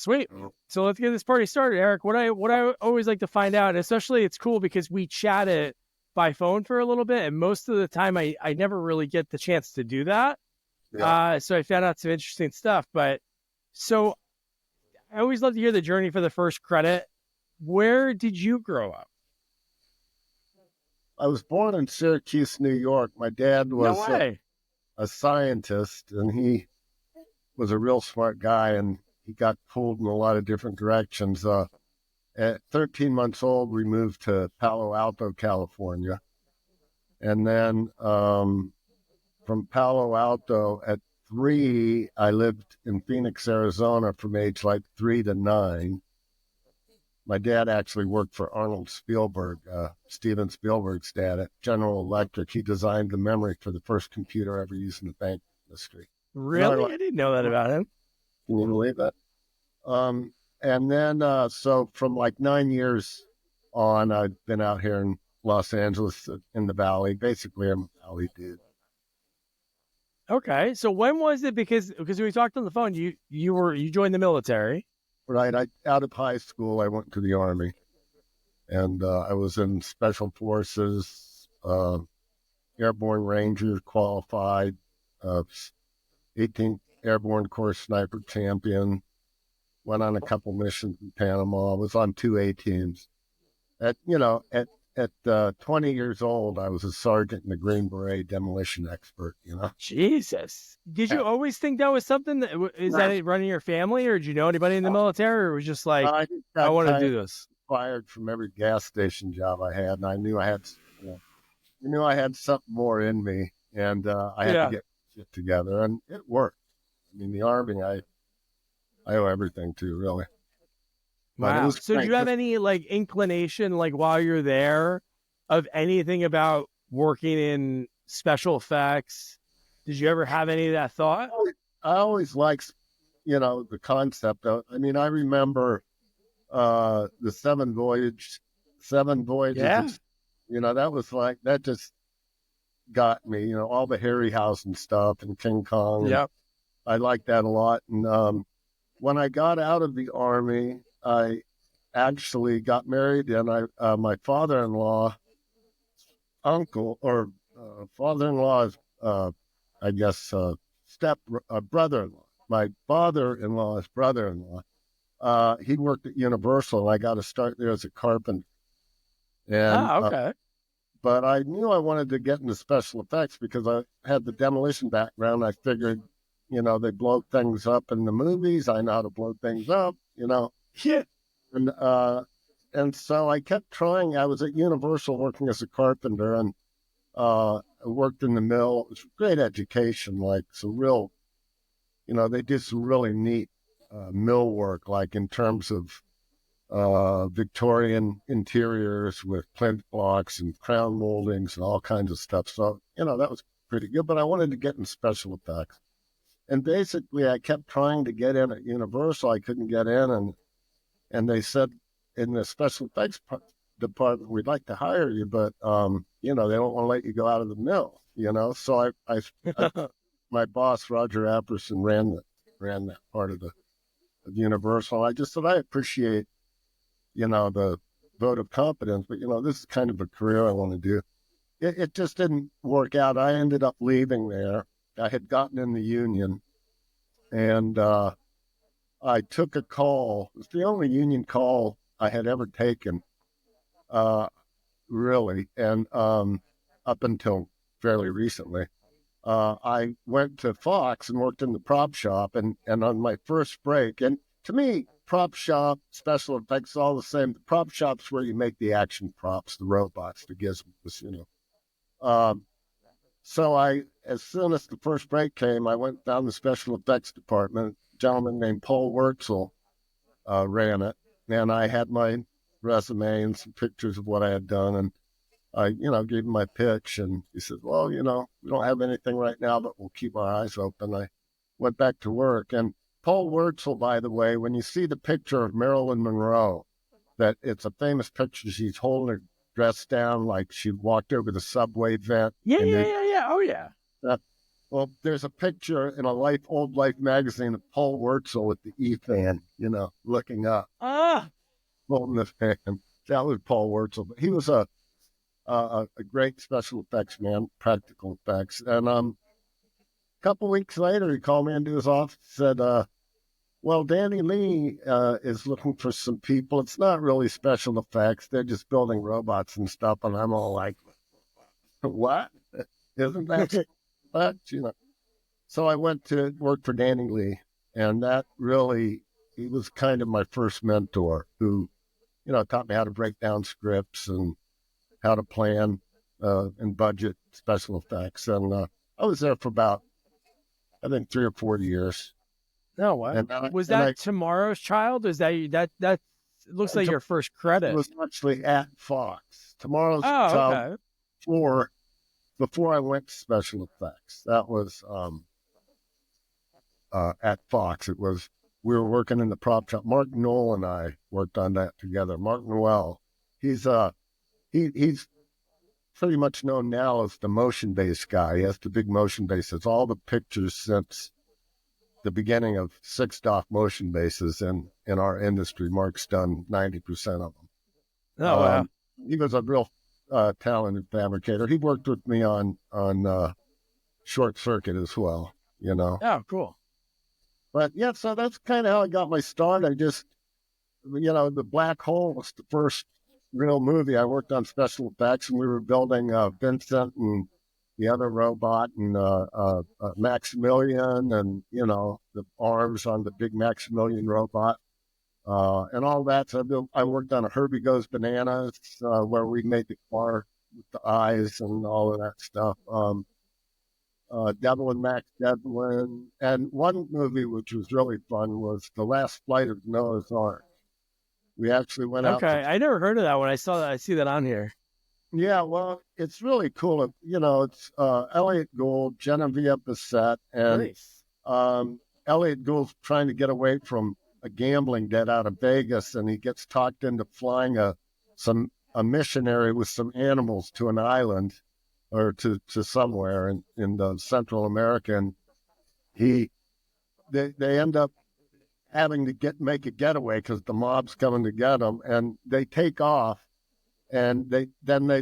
Sweet. So let's get this party started, Eric. What I always like to find out, and especially it's cool because we chatted by phone for a little bit, and most of the time I never really get the chance to do that. Yeah. So I found out some interesting stuff. But so I always love to hear the journey for the first credit. Where did you grow up? I was born in Syracuse, New York. My dad was No way. a scientist, and he was a real smart guy, and he got pulled in a lot of different directions. At 13 months old, we moved to Palo Alto, California. And then from Palo Alto at 3, I lived in Phoenix, Arizona from age like 3 to 9. My dad actually worked for Arnold Spielberg, Steven Spielberg's dad at General Electric. He designed the memory for the first computer ever used in the bank industry. Really? I didn't know that about him. Can you believe that? And then, so from like 9 years on, I've been out here in Los Angeles in the Valley. Basically, I'm a Valley dude. Okay. So when was it? Because we talked on the phone, you joined the military. Right. Out of high school, I went to the Army, and I was in Special Forces, Airborne Ranger qualified, 18th Airborne Corps Sniper Champion. Went on a couple missions in Panama. Was on 2 A-teams. At 20 years old, I was a sergeant in the Green Beret demolition expert. Jesus. Did you always think that was something that running your family, or did you know anybody in the military, or was just like, I want to do this? Fired from every gas station job I had, and I knew I had something more in me, and I had to get shit together, and it worked. I mean, the Army, I owe everything to, really. Wow. So do you have any inclination, while you're there, of anything about working in special effects? Did you ever have any of that thought? I always liked, the concept of, I mean, I remember the seven voyages. Yeah. That was that just got me, all the Harryhausen stuff and King Kong. Yep. I liked that a lot. And when I got out of the Army, I actually got married, and my father-in-law, father-in-law's, I guess, brother-in-law. My father-in-law's brother-in-law. He worked at Universal, and I got to start there as a carpenter. And, okay. But I knew I wanted to get into special effects because I had the demolition background. I figured, they blow things up in the movies. I know how to blow things up, Yeah. And so I kept trying. I was at Universal working as a carpenter, and I worked in the mill. It was great education, some real, they did some really neat mill work, in terms of Victorian interiors with plinth blocks and crown moldings and all kinds of stuff. So, that was pretty good, but I wanted to get in special effects. And basically, I kept trying to get in at Universal. I couldn't get in, and they said in the special effects department, we'd like to hire you, but, they don't want to let you go out of the mill, So my boss, Roger Apperson, ran that part of Universal. I just said, I appreciate, the vote of confidence, but, this is kind of a career I want to do. It just didn't work out. I ended up leaving there. I had gotten in the union, and I took a call. It was the only union call I had ever taken, really, and up until fairly recently. I went to Fox and worked in the prop shop, and on my first break, and to me, prop shop, special effects, all the same. The prop shop's where you make the action props, the robots, the gizmos, So as soon as the first break came, I went down the special effects department. A gentleman named Paul Wurtzel ran it, and I had my resume and some pictures of what I had done, and I, gave him my pitch, and he said, well, we don't have anything right now, but we'll keep our eyes open. I went back to work, and Paul Wurtzel, by the way, when you see the picture of Marilyn Monroe, that it's a famous picture, she's holding her dress down like she walked over the subway vent. Yeah. Oh, yeah. Well, there's a picture in a old Life magazine of Paul Wurtzel with the E-fan, looking up, holding the fan. That was Paul Wurtzel. But he was a great special effects man, practical effects. And a couple weeks later, he called me into his office and said, well, Danny Lee is looking for some people. It's not really special effects. They're just building robots and stuff. And I'm all like, what? Isn't that effects? So I went to work for Danny Lee. And that really, he was kind of my first mentor who, taught me how to break down scripts and how to plan and budget special effects. And I was there for about, I think, 3 or 4 years. Oh, wow. Was that Tomorrow's Child? Is that looks like your first credit? It was actually at Fox. Tomorrow's Child. Okay. Before I went to special effects, that was at Fox. We were working in the prop shop. Mark Knoll and I worked on that together. Mark Noel, he's pretty much known now as the motion-based guy. He has the big motion bases. All the pictures since the beginning of 6-dock motion bases in our industry, Mark's done 90% of them. Oh, wow. He was a real talented fabricator. He worked with me on Short Circuit as well, Oh, cool. But yeah, so that's kind of how I got my start. I just, The Black Hole was the first real movie. I worked on special effects, and we were building Vincent and the other robot and Maximilian and, the arms on the big Maximilian robot and all that. So I worked on a Herbie Goes Bananas where we made the car with the eyes and all of that stuff. Devil and Max Devlin. And one movie which was really fun was The Last Flight of Noah's Ark. We actually went out. Okay, I never heard of that one. I see that on here. Yeah, well, it's really cool. It's Elliot Gould, Genevieve Bissett, and Nice. Elliot Gould's trying to get away from a gambling debt out of Vegas, and he gets talked into flying a missionary with some animals to an island or to somewhere in the Central America, and they end up having to make a getaway because the mob's coming to get them, and they take off. And they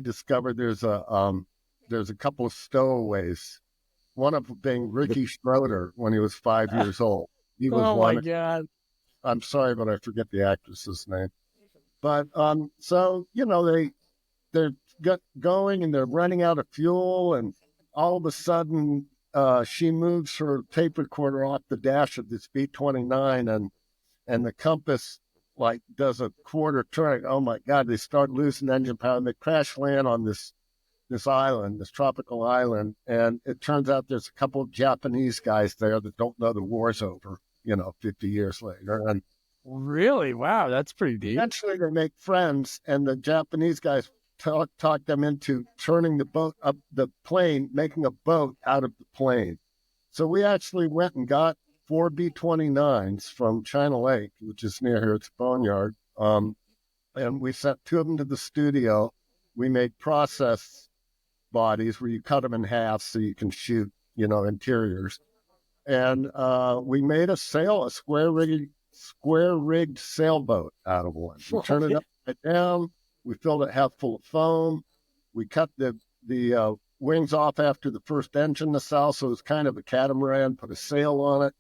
discover there's a couple of stowaways, one of them being Ricky Schroeder when he was 5 years old. He was my God. I'm sorry, but I forget the actress's name. But so they're going and they're running out of fuel, and all of a sudden she moves her tape recorder off the dash of this B-29, and the compass does a quarter turn. Oh my God, they start losing engine power and they crash land on this island, this tropical island. And it turns out there's a couple of Japanese guys there that don't know the war's over, 50 years later. And really, wow, that's pretty deep. Eventually they make friends, and the Japanese guys talk them into turning the boat up the plane, making a boat out of the plane. So we actually went and got 4 B-29s from China Lake, which is near here. It's Boneyard. And we sent 2 of them to the studio. We made process bodies where you cut them in half so you can shoot, interiors. And we made a square rigged sailboat out of one. We turned it upside down. We filled it half full of foam. We cut the wings off after the first engine nacelle, so it was kind of a catamaran, put a sail on it,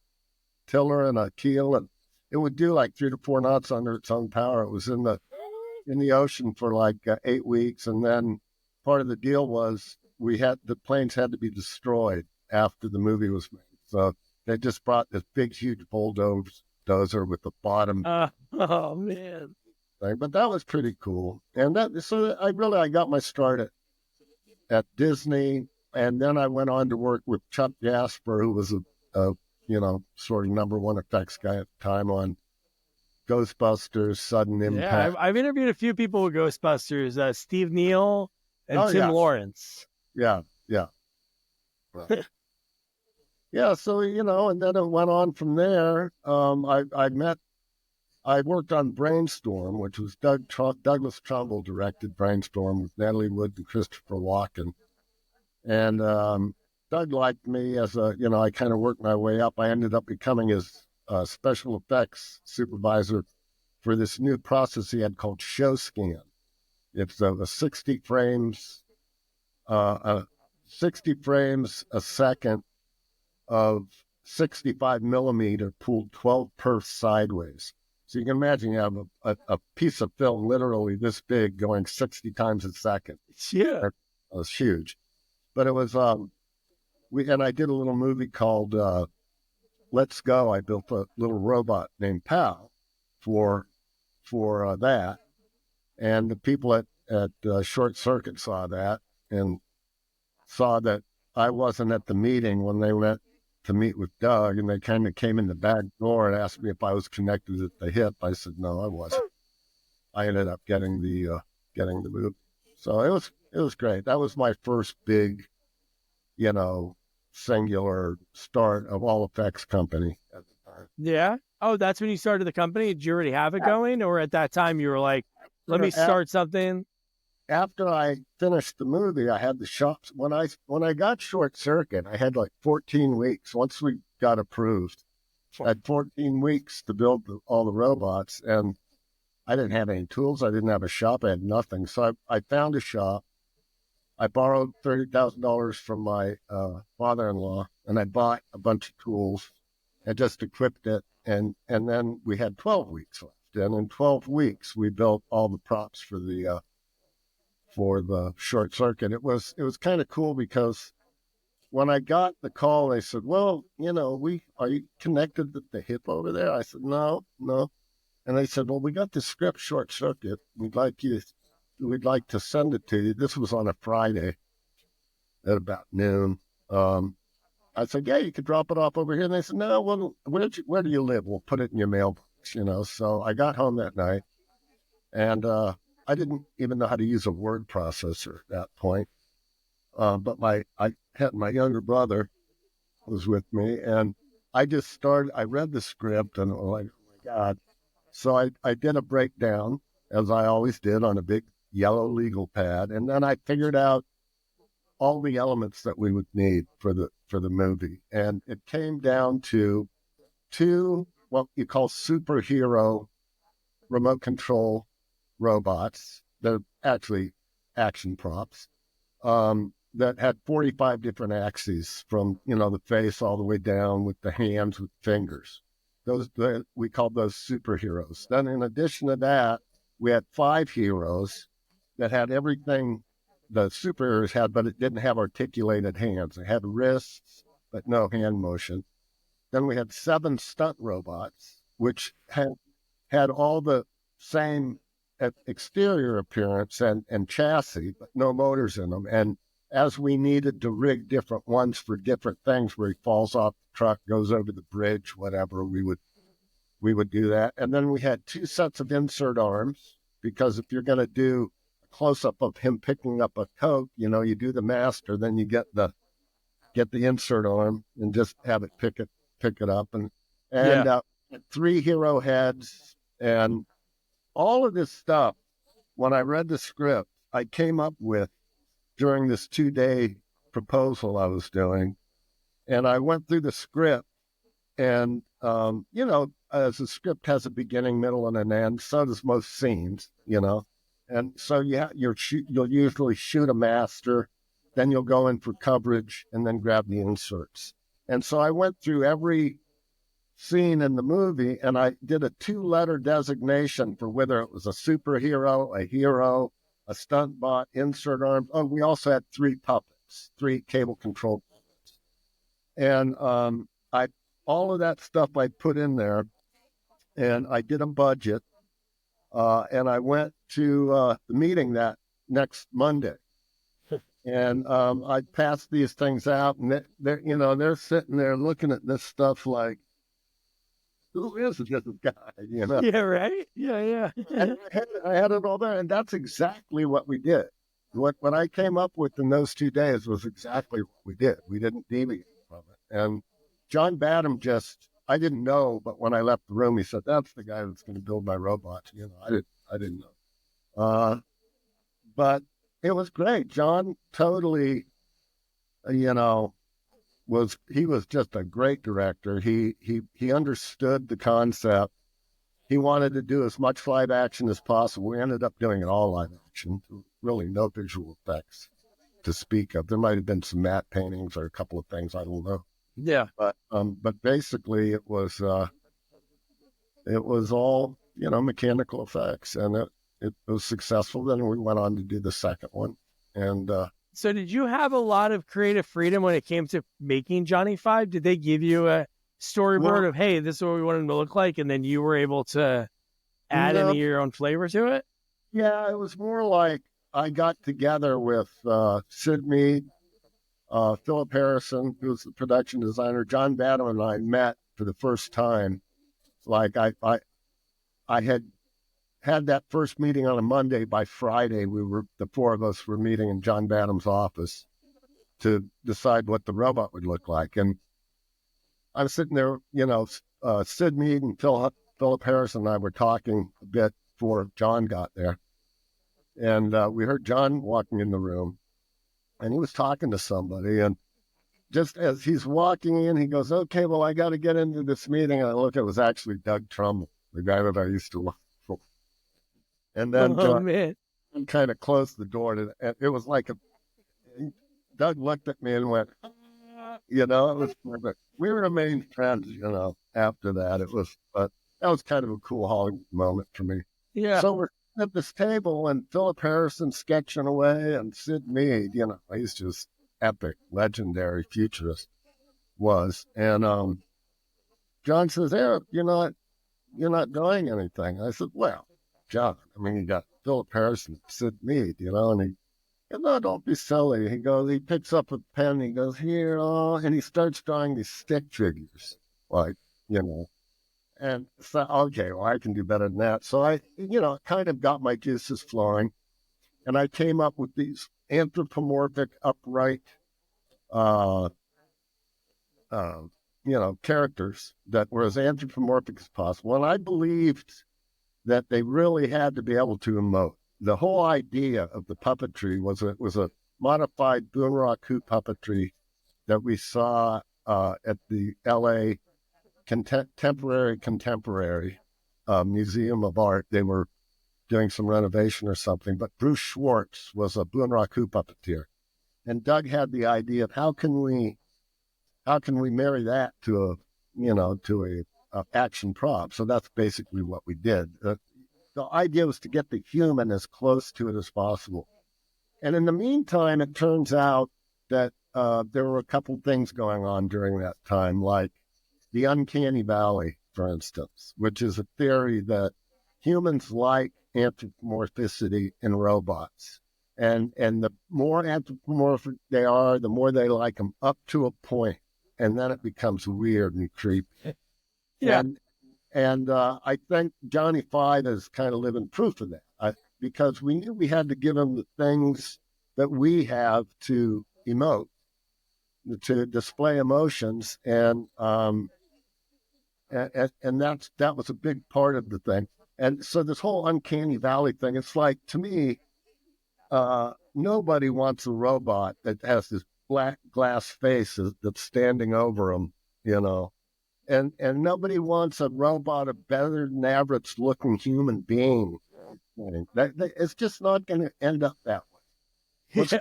tiller and a keel, and it would do 3 to 4 knots under its own power. It was in the ocean for 8 weeks, and then part of the deal was the planes had to be destroyed after the movie was made. So they just brought this big, huge bulldozer with the bottom. Oh man! Thing. But that was pretty cool, and I got my start at Disney, and then I went on to work with Chuck Jasper, who was a sort of number one effects guy at the time on Ghostbusters, Sudden Impact. Yeah, I've interviewed a few people with Ghostbusters, Steve Neal and Tim Lawrence. Yeah. Well, yeah, so, and then it went on from there. I worked on Brainstorm, which was Douglas Trumbull directed Brainstorm with Natalie Wood and Christopher Walken. And Doug liked me as I kind of worked my way up. I ended up becoming his special effects supervisor for this new process he had called Show Scan. It's a 60 frames, 60 frames a second of 65 millimeter pulled 12 perfs sideways. So you can imagine you have a piece of film literally this big going 60 times a second. Yeah. It was huge. But it was, and I did a little movie called Let's Go. I built a little robot named Pal for that. And the people at Short Circuit saw that and saw that I wasn't at the meeting when they went to meet with Doug, and they kind of came in the back door and asked me if I was connected at the hip. I said, no, I wasn't. I ended up getting the move. So it was great. That was my first big, singular start of all effects company at the time. Yeah. Oh, that's when you started the company? Did you already have it going? Or at that time you were like, let me start something? After I finished the movie, I had the shops. When I got Short Circuit, I had like 14 weeks. Once we got approved, I had 14 weeks to build all the robots, and I didn't have any tools. I didn't have a shop. I had nothing. So I found a shop. I borrowed $30,000 from my father-in-law, and I bought a bunch of tools and just equipped it. And then we had 12 weeks left. And in 12 weeks, we built all the props for the Short Circuit. It was kind of cool because when I got the call, they said, well, are you connected to the hip over there? I said, no. And they said, well, we got the script Short Circuit. We'd like to send it to you. This was on a Friday at about noon. I said, yeah, you could drop it off over here. And they said, no, well, where do you live? We'll put it in your mailbox, So I got home that night, and I didn't even know how to use a word processor at that point. But I had my younger brother was with me, and I read the script, and I'm like, oh my God. So I did a breakdown, as I always did, on a big yellow legal pad. And then I figured out all the elements that we would need for the movie. And it came down to 2, what you call superhero remote control robots. They're actually action props that had 45 different axes from, the face all the way down with the hands with fingers. We called those superheroes. Then in addition to that, we had 5 heroes that had everything the superheroes had, but it didn't have articulated hands. It had wrists, but no hand motion. Then we had 7 stunt robots, which had all the same exterior appearance and chassis, but no motors in them. And as we needed to rig different ones for different things, where he falls off the truck, goes over the bridge, whatever, we would do that. And then we had 2 sets of insert arms, because if you're going to do a close-up of him picking up a Coke, you do the master, then you get the insert arm and just have it pick it up. And 3 hero heads, and all of this stuff, when I read the script, I came up with during this 2-day proposal I was doing. And I went through the script, and, as the script has a beginning, middle, and an end, so does most scenes, And so you'll usually shoot a master, then you'll go in for coverage, and then grab the inserts. And so I went through every scene in the movie, and I did a 2-letter designation for whether it was a superhero, a hero, a stunt bot, insert arms. Oh, we also had 3 puppets, 3 cable controlled puppets. And all of that stuff I put in there, and I did a budget, and I went to the meeting that next Monday. And I passed these things out, and they're sitting there looking at this stuff like, who is this guy? Yeah, right. Yeah. And I had it all there, and that's exactly what we did. What I came up with in those 2 days was exactly what we did. We didn't deviate from it. And John Badham I didn't know, but when I left the room, he said, "That's the guy that's going to build my robots." I didn't know. But it was great. John totally, he was just a great director. He understood the concept. He wanted to do as much live action as possible. We ended up doing it all live action. Really no visual effects to speak of. There might have been some matte paintings or a couple of things, I don't know. Yeah. But basically it was all, mechanical effects, and it was successful. Then we went on to do the second one. And so did you have a lot of creative freedom when it came to making Johnny Five? Did they give you a storyboard of, hey, this is what we want him to look like, and then you were able to add any of your own flavor to it? Yeah, it was more like I got together with Sid Mead, Philip Harrison, who's the production designer. John Badham and I met for the first time. Like I had that first meeting on a Monday. By Friday, the four of us were meeting in John Badham's office to decide what the robot would look like. And I'm sitting there, Sid Mead and Philip Harrison and I were talking a bit before John got there. And we heard John walking in the room, and he was talking to somebody. And just as he's walking in, he goes, okay, well, I got to get into this meeting. And I look, it was actually Doug Trumbull, the guy that I used to work for. And then John kind of closed the door. And it was like Doug looked at me and went, it was perfect. We remained friends, after that. But that was kind of a cool Hollywood moment for me. Yeah. So we're at this table, and Philip Harrison sketching away, and Sid Mead, he's just epic, legendary futurist was. And John says, Eric, you're not doing anything. I said, well, John, you got Philip Harrison, Sid Mead, and he, no, don't be silly. He picks up a pen, he goes, here, and he starts drawing these stick figures, like, And so, okay, well, I can do better than that. So I, kind of got my juices flowing, and I came up with these anthropomorphic, upright, characters that were as anthropomorphic as possible. And I believed that they really had to be able to emote. The whole idea of the puppetry was a modified Bunraku puppetry that we saw at the L.A. Contemporary Museum of Art. They were doing some renovation or something, but Bruce Schwartz was a Bunraku puppeteer, and Doug had the idea of how can we marry that to a action prop. So that's basically what we did. The idea was to get the human as close to it as possible. And in the meantime, it turns out that there were a couple things going on during that time, like the uncanny valley, for instance, which is a theory that humans like anthropomorphicity in robots. And the more anthropomorphic they are, the more they like them, up to a point. And then it becomes weird and creepy. Yeah. And I think Johnny Five is kind of living proof of that, because we knew we had to give him the things that we have to emote, to display emotions, and that was a big part of the thing. And so this whole uncanny valley thing, it's like, to me, nobody wants a robot that has this black glass face that's standing over them, and nobody wants a robot, a better than average looking human being. It's just not going to end up that way. Yeah.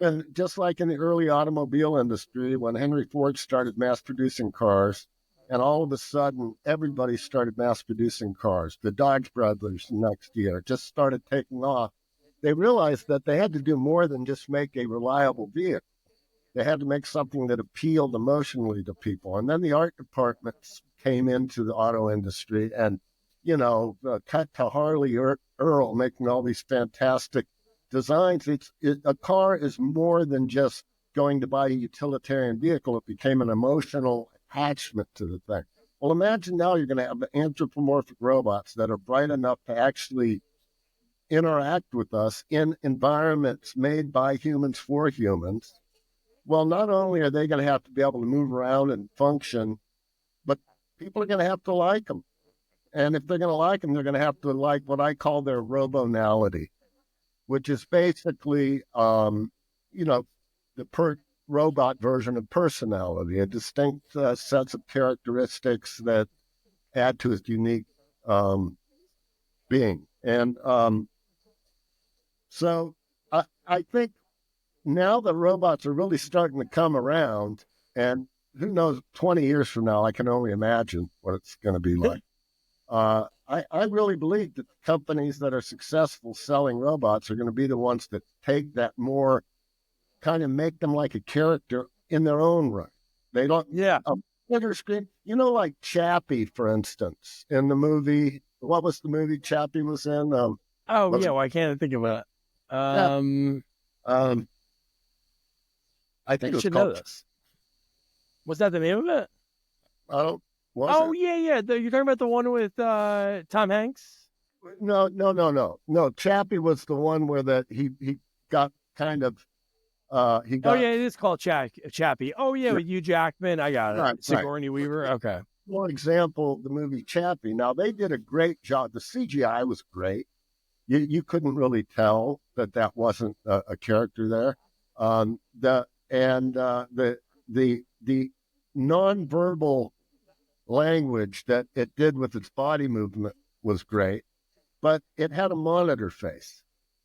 And just like in the early automobile industry, when Henry Ford started mass producing cars, and all of a sudden everybody started mass producing cars, the Dodge brothers next year just started taking off. They realized that they had to do more than just make a reliable vehicle. They had to make something that appealed emotionally to people. And then the art departments came into the auto industry, and, cut to Harley Earl making all these fantastic designs. A car is more than just going to buy a utilitarian vehicle. It became an emotional attachment to the thing. Well, imagine now you're going to have anthropomorphic robots that are bright enough to actually interact with us in environments made by humans for humans. Well, not only are they going to have to be able to move around and function, but people are going to have to like them. And if they're going to like them, they're going to have to like what I call their robonality, which is basically, the robot version of personality, a distinct sets of characteristics that add to its unique being. And so I think now the robots are really starting to come around, and who knows, 20 years from now, I can only imagine what it's going to be like. I really believe that companies that are successful selling robots are going to be the ones that take that more, kind of make them like a character in their own right. They don't, a bigger screen, like Chappie, for instance, in the movie. What was the movie Chappie was in? I can't think of it. I think I should know this. Was that the name of it? Yeah. You're talking about the one with Tom Hanks? No. Chappie was the one where he got kind of it is called Chappie. With Hugh Jackman. I got it. Right, Sigourney Weaver. Okay. For example, the movie Chappie. Now they did a great job. The CGI was great. You couldn't really tell that wasn't a character there. The nonverbal language that it did with its body movement was great, but it had a monitor face,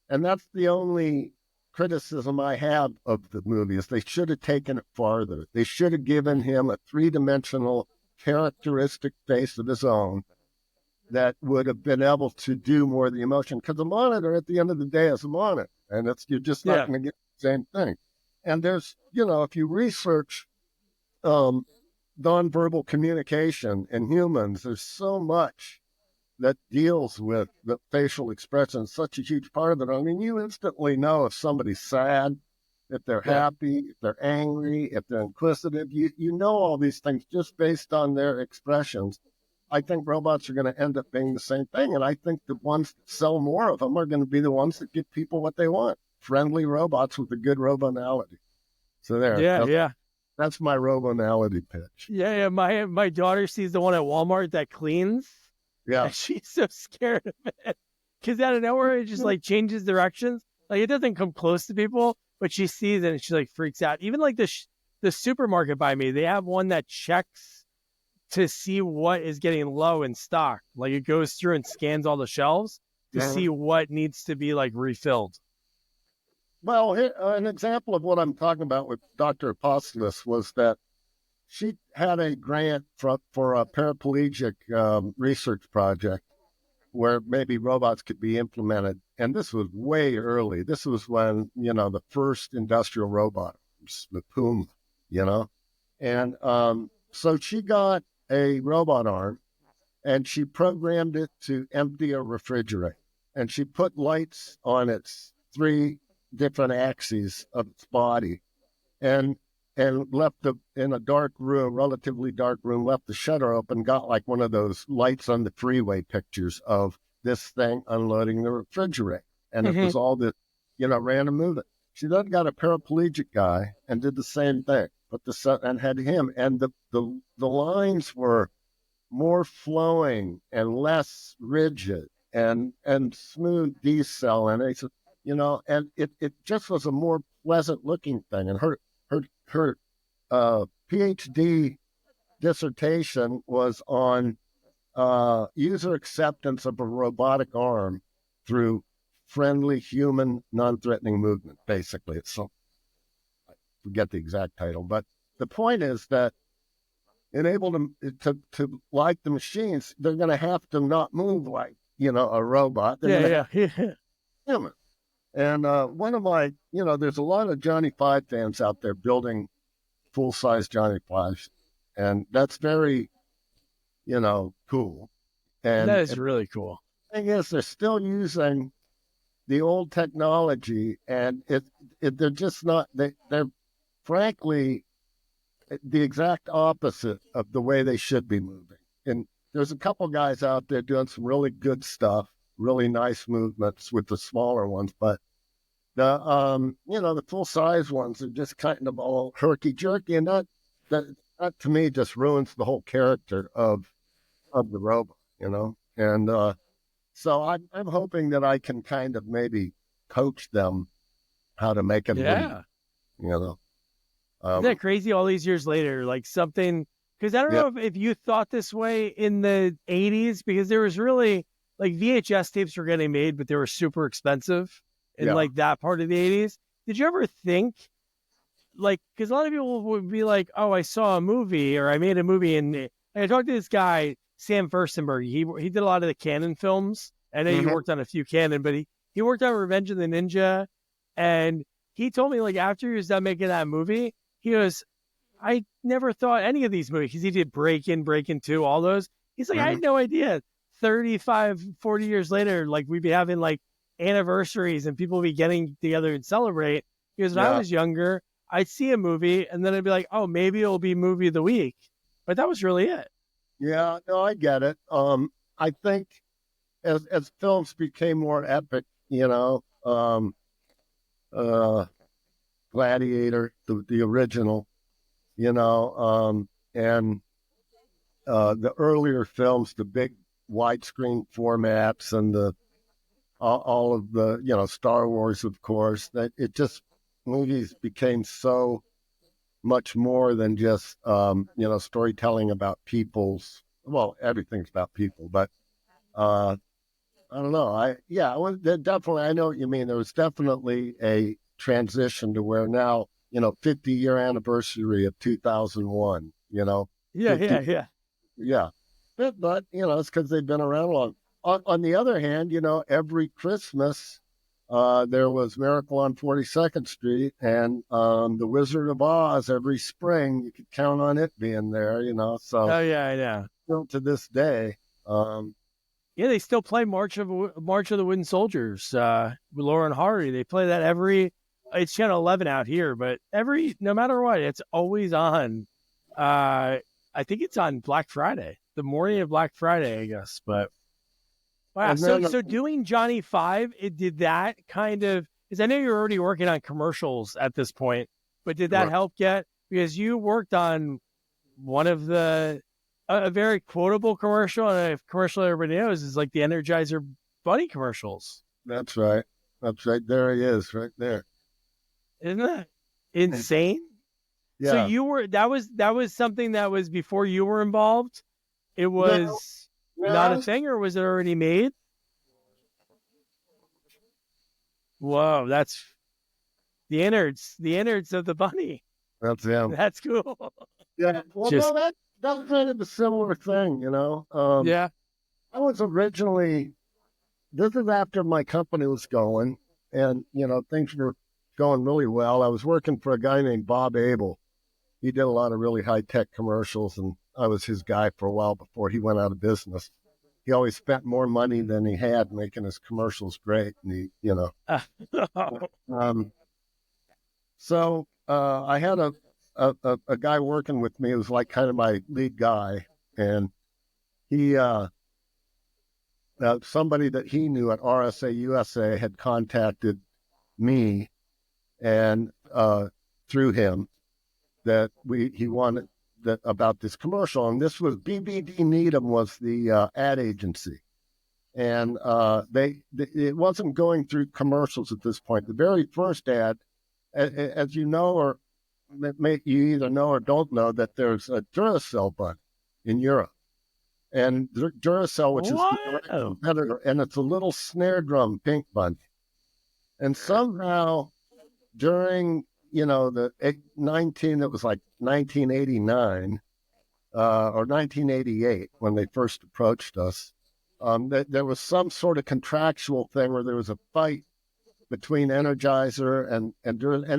and that's the only criticism I have of the movie. Is they should have taken it farther. They should have given him a three-dimensional characteristic face of his own that would have been able to do more of the emotion, because the monitor at the end of the day is a monitor, and you're just not going to get the same thing. And there's, if you research nonverbal communication in humans, there's so much that deals with the facial expression, such a huge part of it. I mean, you instantly know if somebody's sad, if they're happy, if they're angry, if they're inquisitive. You know all these things just based on their expressions. I think robots are going to end up being the same thing, and I think the ones that sell more of them are going to be the ones that give people what they want. Friendly robots with a good robonality. So there. That's my robonality pitch. Yeah. My daughter sees the one at Walmart that cleans. Yeah. And she's so scared of it. Because out of nowhere, it just changes directions. It doesn't come close to people, but she sees it and she freaks out. Even the supermarket by me, they have one that checks to see what is getting low in stock. It goes through and scans all the shelves to see what needs to be refilled. Well, an example of what I'm talking about with Dr. Apostolos was that she had a grant for a paraplegic research project where maybe robots could be implemented. And this was way early. This was when, the first industrial robot, the Puma, And so she got a robot arm, and she programmed it to empty a refrigerator. And she put lights on its 3 different axes of its body, and left in a dark room, relatively dark room, left the shutter open, got one of those lights on the freeway pictures of this thing unloading the refrigerator. And it was all this, random movement. She then got a paraplegic guy and did the same thing, and had him, and the lines were more flowing and less rigid and smooth decel, and it's, and it just was a more pleasant looking thing. And her PhD dissertation was on user acceptance of a robotic arm through friendly human non-threatening movement. Basically, I forget the exact title, but the point is that enable them to like the machines, they're going to have to not move like a robot. They're human. And one of my, there's a lot of Johnny Five fans out there building full-size Johnny Fives, and that's very, cool. And that is really cool. The thing is, they're still using the old technology, and they're just not. They're frankly the exact opposite of the way they should be moving. And there's a couple guys out there doing some really good stuff, really nice movements with the smaller ones, but the full size ones are just kind of all herky jerky, and that to me just ruins the whole character of the robot, And so I'm hoping that I can kind of maybe coach them how to make it. Isn't that crazy? All these years later, like something, because I don't know if you thought this way in the 80s, because there was really like VHS tapes were getting made, but they were super expensive in like that part of the 80s. Did you ever think, like, because a lot of people would be like, oh, I saw a movie or I made a movie, and I talked to this guy, Sam Furstenberg. He did a lot of the Cannon films. I know you worked on a few Cannon, but he worked on Revenge of the Ninja, and he told me, like, after he was done making that movie, he goes, I never thought any of these movies, because he did Breakin' 2, all those. He's like, I had no idea. 35, 40 years later, like, we'd be having like anniversaries and people would be getting together and celebrate. Because when I was younger, I'd see a movie and then I'd be like, oh, maybe it'll be movie of the week. But that was really it. Yeah, no, I get it. I think as films became more epic, Gladiator, the original, and the earlier films, the big widescreen formats, and all of the Star Wars, of course, that it just movies became so much more than just storytelling about everything's about people, but I don't know. I know what you mean. There was definitely a transition to where now 50-year anniversary of 2001. Yeah. But it's because they've been around long. On the other hand, every Christmas there was Miracle on 42nd Street, and The Wizard of Oz every spring. You could count on it being there, So oh yeah, I know. Still to this day. They still play March of the Wooden Soldiers with Laurel and Hardy. They play that it's channel 11 out here, but no matter what, it's always on. I think it's on Black Friday, the morning of Black Friday, I guess. But wow, so doing Johnny 5, it did that kind of, because I know you're already working on commercials at this point, but did that help because you worked on one of a very quotable commercial, and a commercial everybody knows is like the Energizer Bunny commercials. That's right. There he is, right there. Isn't that insane? Yeah. So that was something that was before you were involved? It was not a thing, or was it already made? Whoa, that's the innards of the bunny. That's him. That's cool. Yeah. Well, that's kind of a similar thing, Yeah. I was originally, this is after my company was going, and, things were going really well. I was working for a guy named Bob Abel. He did a lot of really high-tech commercials, and I was his guy for a while before he went out of business. He always spent more money than he had making his commercials great, and So I had a guy working with me who was like kind of my lead guy, and he somebody that he knew at RSA USA had contacted me, and through him that he wanted that about this commercial, and this was BBD Needham was the ad agency, and it wasn't going through commercials at this point. The very first ad, as you know, or you either know or don't know, that there's a Duracell bunny in Europe, and Duracell, which is the competitor, and it's a little snare drum pink bunny, and somehow during the 1989 or 1988 when they first approached us, there was some sort of contractual thing where there was a fight between Energizer and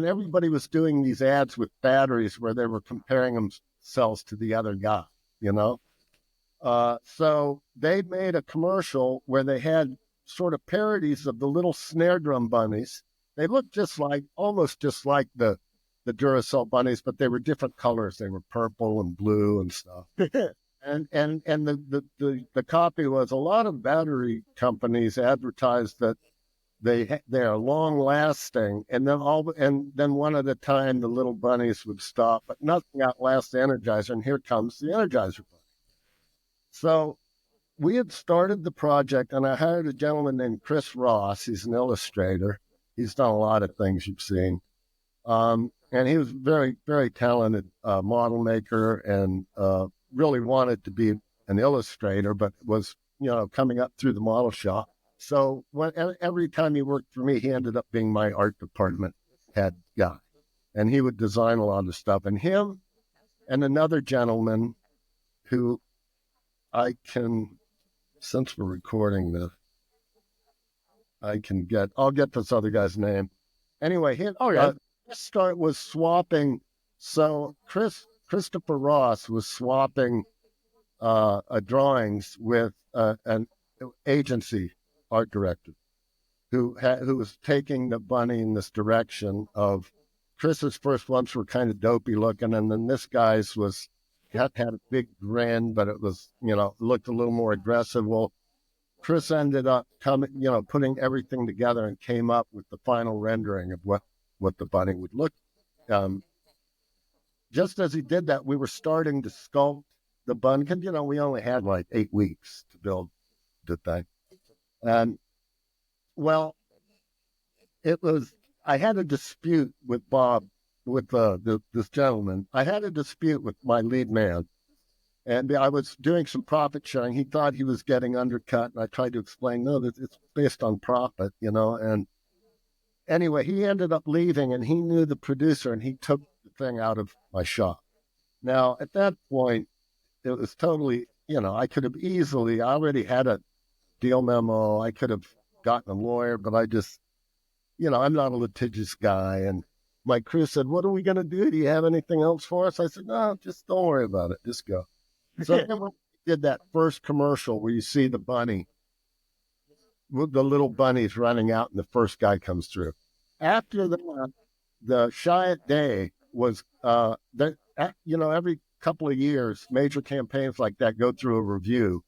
everybody was doing these ads with batteries where they were comparing themselves to the other guy, So they made a commercial where they had sort of parodies of the little snare drum bunnies. They looked almost just like the Duracell bunnies, but they were different colors. They were purple and blue and stuff. and the copy was, a lot of battery companies advertised that they are long lasting, and then one at a time the little bunnies would stop, but nothing outlasts the Energizer, and here comes the Energizer bunny. So we had started the project, and I hired a gentleman named Chris Ross. He's an illustrator. He's done a lot of things you've seen. And and he was very, very talented model maker, and really wanted to be an illustrator, but was, coming up through the model shop. So every time he worked for me, he ended up being my art department head guy, and he would design a lot of stuff. And him and another gentleman who since we're recording this, I'll get this other guy's name. Anyway, Stuart was swapping. So Christopher Ross was swapping drawings with an agency art director who was taking the bunny in this direction of Chris's first ones were kind of dopey looking, and then this guy's had a big grin, but it was, looked a little more aggressive. Well, Chris ended up putting everything together and came up with the final rendering of what the bunny would look. Just as he did that, we were starting to sculpt the bunny, because, we only had like 8 weeks to build the thing. And, well, I had a dispute with Bob, with this gentleman. I had a dispute with my lead man, and I was doing some profit sharing. He thought he was getting undercut, and I tried to explain, no, it's based on profit, and anyway, he ended up leaving, and he knew the producer, and he took the thing out of my shop. Now, at that point, it was totally, I could have I already had a deal memo. I could have gotten a lawyer, but I just, I'm not a litigious guy. And my crew said, what are we going to do? Do you have anything else for us? I said, no, just don't worry about it. Just go. So then we did that first commercial where you see the bunny, the little bunny's running out and the first guy comes through. After that, the Chiat Day was, every couple of years, major campaigns like that go through a review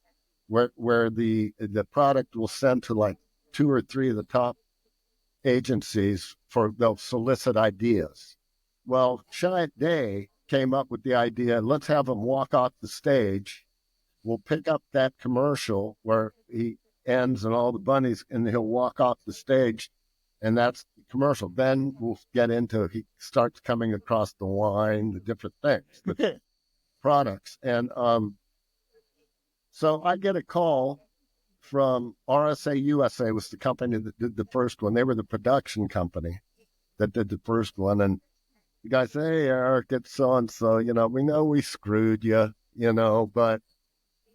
where the product will send to like 2 or 3 of the top agencies they'll solicit ideas. Well, Chiat Day came up with the idea, let's have him walk off the stage. We'll pick up that commercial where he ends and all the bunnies, and he'll walk off the stage, and that's the commercial. Then we'll get into, he starts coming across the wine, the different things, the products. And so I get a call from RSA USA, was the company that did the first one. They were the production company that did the first one. And the guy said, hey, Eric, it's so-and-so, we know we screwed you, but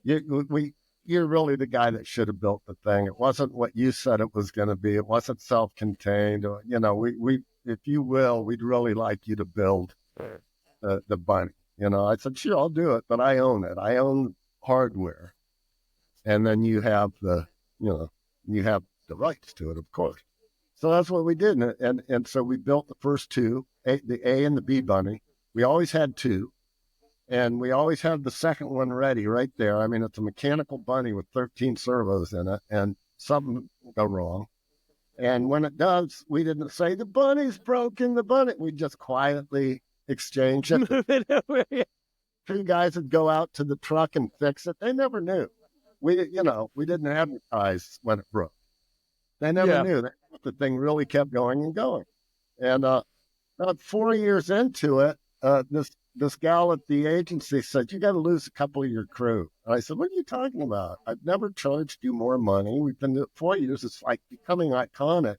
you're really the guy that should have built the thing. It wasn't what you said it was going to be. It wasn't self-contained. We if you will, we'd really like you to build the bunny. I said, sure, I'll do it, but I own it. I own hardware. And then you have the rights to it, of course. So that's what we did. And so we built the first 2, the A and the B bunny. We always had 2. And we always had the second one ready right there. I mean, it's a mechanical bunny with 13 servos in it, and something will go wrong. And when it does, we didn't say, the bunny's broken, the bunny. We just quietly exchange it. Move it over. 2 guys would go out to the truck and fix it. They never knew. We didn't advertise when it broke. They never knew. The thing really kept going and going. And about 4 years into it, this gal at the agency said, you got to lose a couple of your crew. And I said, what are you talking about? I've never charged you more money. We've been doing it 4 years. It's like becoming iconic.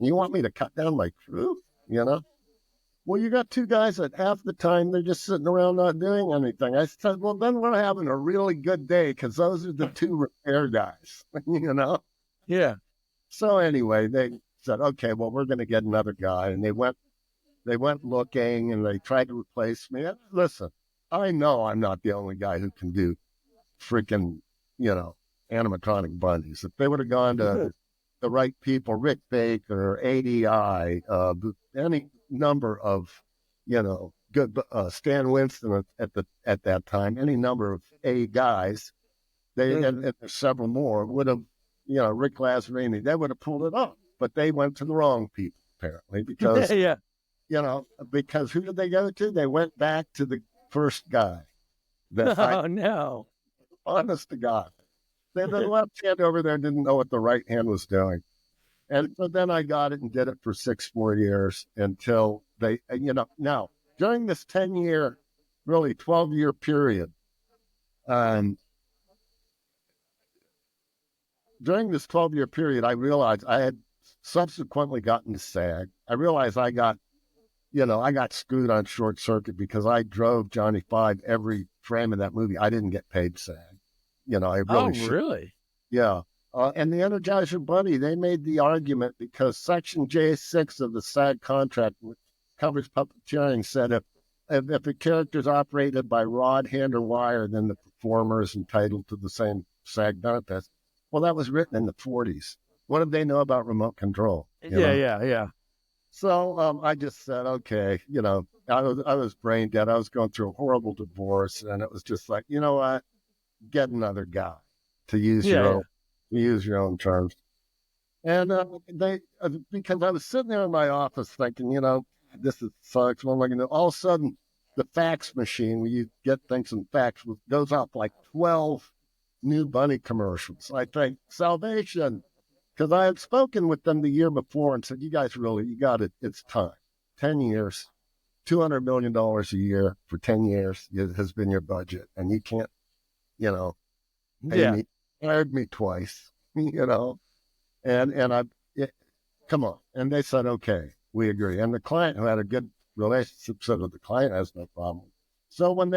You want me to cut down my crew? Well, you got 2 guys that half the time they're just sitting around not doing anything. I said, well, then we're having a really good day, because those are the 2 repair guys, Yeah. So anyway, they said, okay, well, we're going to get another guy. And they went looking, and they tried to replace me. And listen, I know I'm not the only guy who can do freaking, animatronic bunnies. If they would have gone to the right people, Rick Baker, ADI, any number of, good, Stan Winston at that time, any number of A guys, and several more would have, Rick Lazzarini, they would have pulled it off. But they went to the wrong people, apparently, because, because who did they go to? They went back to the first guy. No. Honest to God. The left hand over there didn't know what the right hand was doing. And so then I got it and did it for 6 more years until Now during this 10-year, really 12-year period, during this 12-year period, I realized I had subsequently gotten to SAG. I realized I got screwed on Short Circuit because I drove Johnny Five every frame of that movie. I didn't get paid SAG. I really should. Really? Yeah. And the Energizer Bunny, they made the argument because Section J6 of the SAG contract, which covers puppeteering, said if the character's operated by rod, hand, or wire, then the performer is entitled to the same SAG benefits. Well, that was written in the 40s. What did they know about remote control? Yeah. So I just said, okay, I was brain dead. I was going through a horrible divorce, and it was just like, you know what? Get another guy, to use your own terms. And because I was sitting there in my office thinking, this sucks. What am I going to do? All of a sudden, the fax machine where you get things in fax goes off like 12 new Bunny commercials. I think, salvation. Because I had spoken with them the year before and said, you guys you got it. It's time. 10 years, $200 million a year for 10 years has been your budget. And you can't, pay me. Hired me twice, come on. And they said, okay, we agree. And the client, who had a good relationship, said, the client has no problem. So when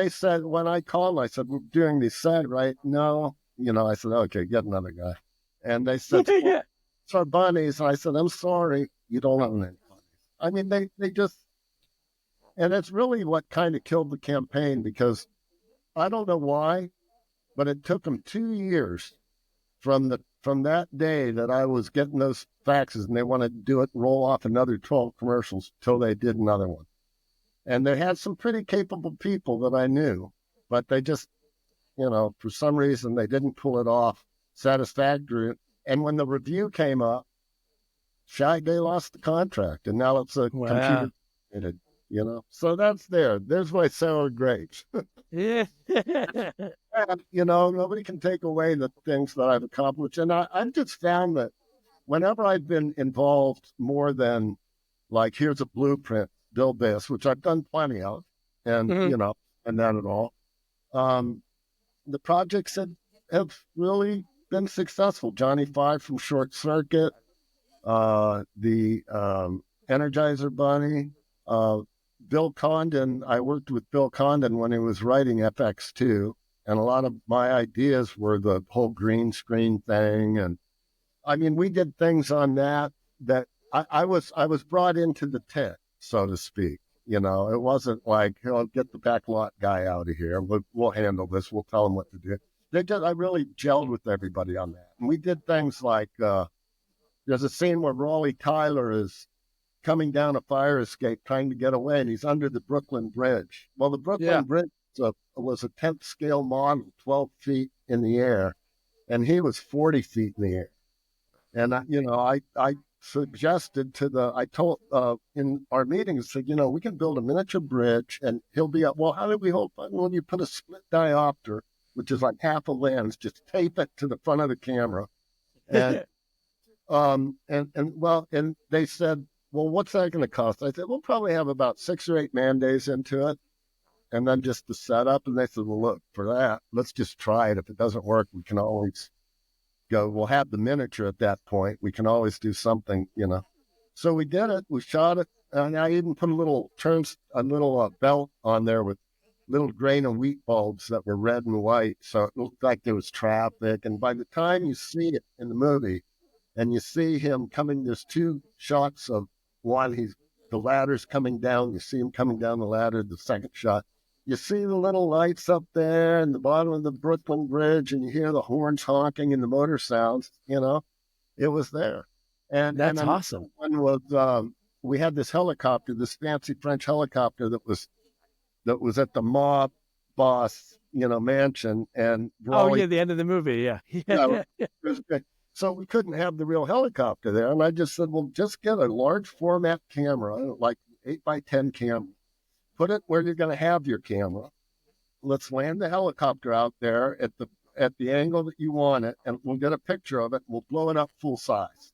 I called, I said, we're doing these SAG, right? No. I said, okay, get another guy. And they said, well, it's our bunnies. And I said, I'm sorry, you don't own any bunnies. I mean, they just, and it's really what kind of killed the campaign, because I don't know why, but it took them 2 years from that day that I was getting those faxes and they wanted to do it, roll off another 12 commercials till they did another one. And they had some pretty capable people that I knew, but they just, for some reason, they didn't pull it off satisfactory. And when the review came up, they lost the contract, and now it's a computer, So that's there's my sour grapes. Yeah. And, nobody can take away the things that I've accomplished. And I've just found that whenever I've been involved more than, like, here's a blueprint, build this, which I've done plenty of, and, and that at all, the projects have really been successful. Johnny Five from Short Circuit, the Energizer Bunny, Bill Condon. I worked with Bill Condon when he was writing FX2, and a lot of my ideas were the whole green screen thing. And I mean, we did things on that I was brought into the tent, so to speak. It wasn't like, get the back lot guy out of here. We'll handle this. We'll tell him what to do. I really gelled with everybody on that. And we did things like, there's a scene where Raleigh Tyler is coming down a fire escape trying to get away, and he's under the Brooklyn Bridge. Well, the Brooklyn Bridge was a 10th scale model, 12 feet in the air, and he was 40 feet in the air. And, I suggested I told in our meetings, said, we can build a miniature bridge, and he'll be up. Well, how do we hold? Well, you put a split diopter, which is like half a lens, just tape it to the front of the camera. And, and they said, well, what's that going to cost? I said, we'll probably have about 6 or 8 man days into it. And then just the setup. And they said, well, look, for that, let's just try it. If it doesn't work, we can always go. We'll have the miniature at that point. We can always do something, So we did it. We shot it. And I even put a little belt on there with little grain of wheat bulbs that were red and white. So it looked like there was traffic. And by the time you see it in the movie and you see him coming, there's 2 shots of one, the ladder's coming down. You see him coming down the ladder. The second shot, you see the little lights up there in the bottom of the Brooklyn Bridge, and you hear the horns honking and the motor sounds. It was there. And that's awesome. One was we had this helicopter, this fancy French helicopter that was at the mob boss, mansion. And the end of the movie, it was great. So we couldn't have the real helicopter there. And I just said, well, just get a large format camera, like 8x10 camera. Put it where you're going to have your camera. Let's land the helicopter out there at the angle that you want it, and we'll get a picture of it. We'll blow it up full size.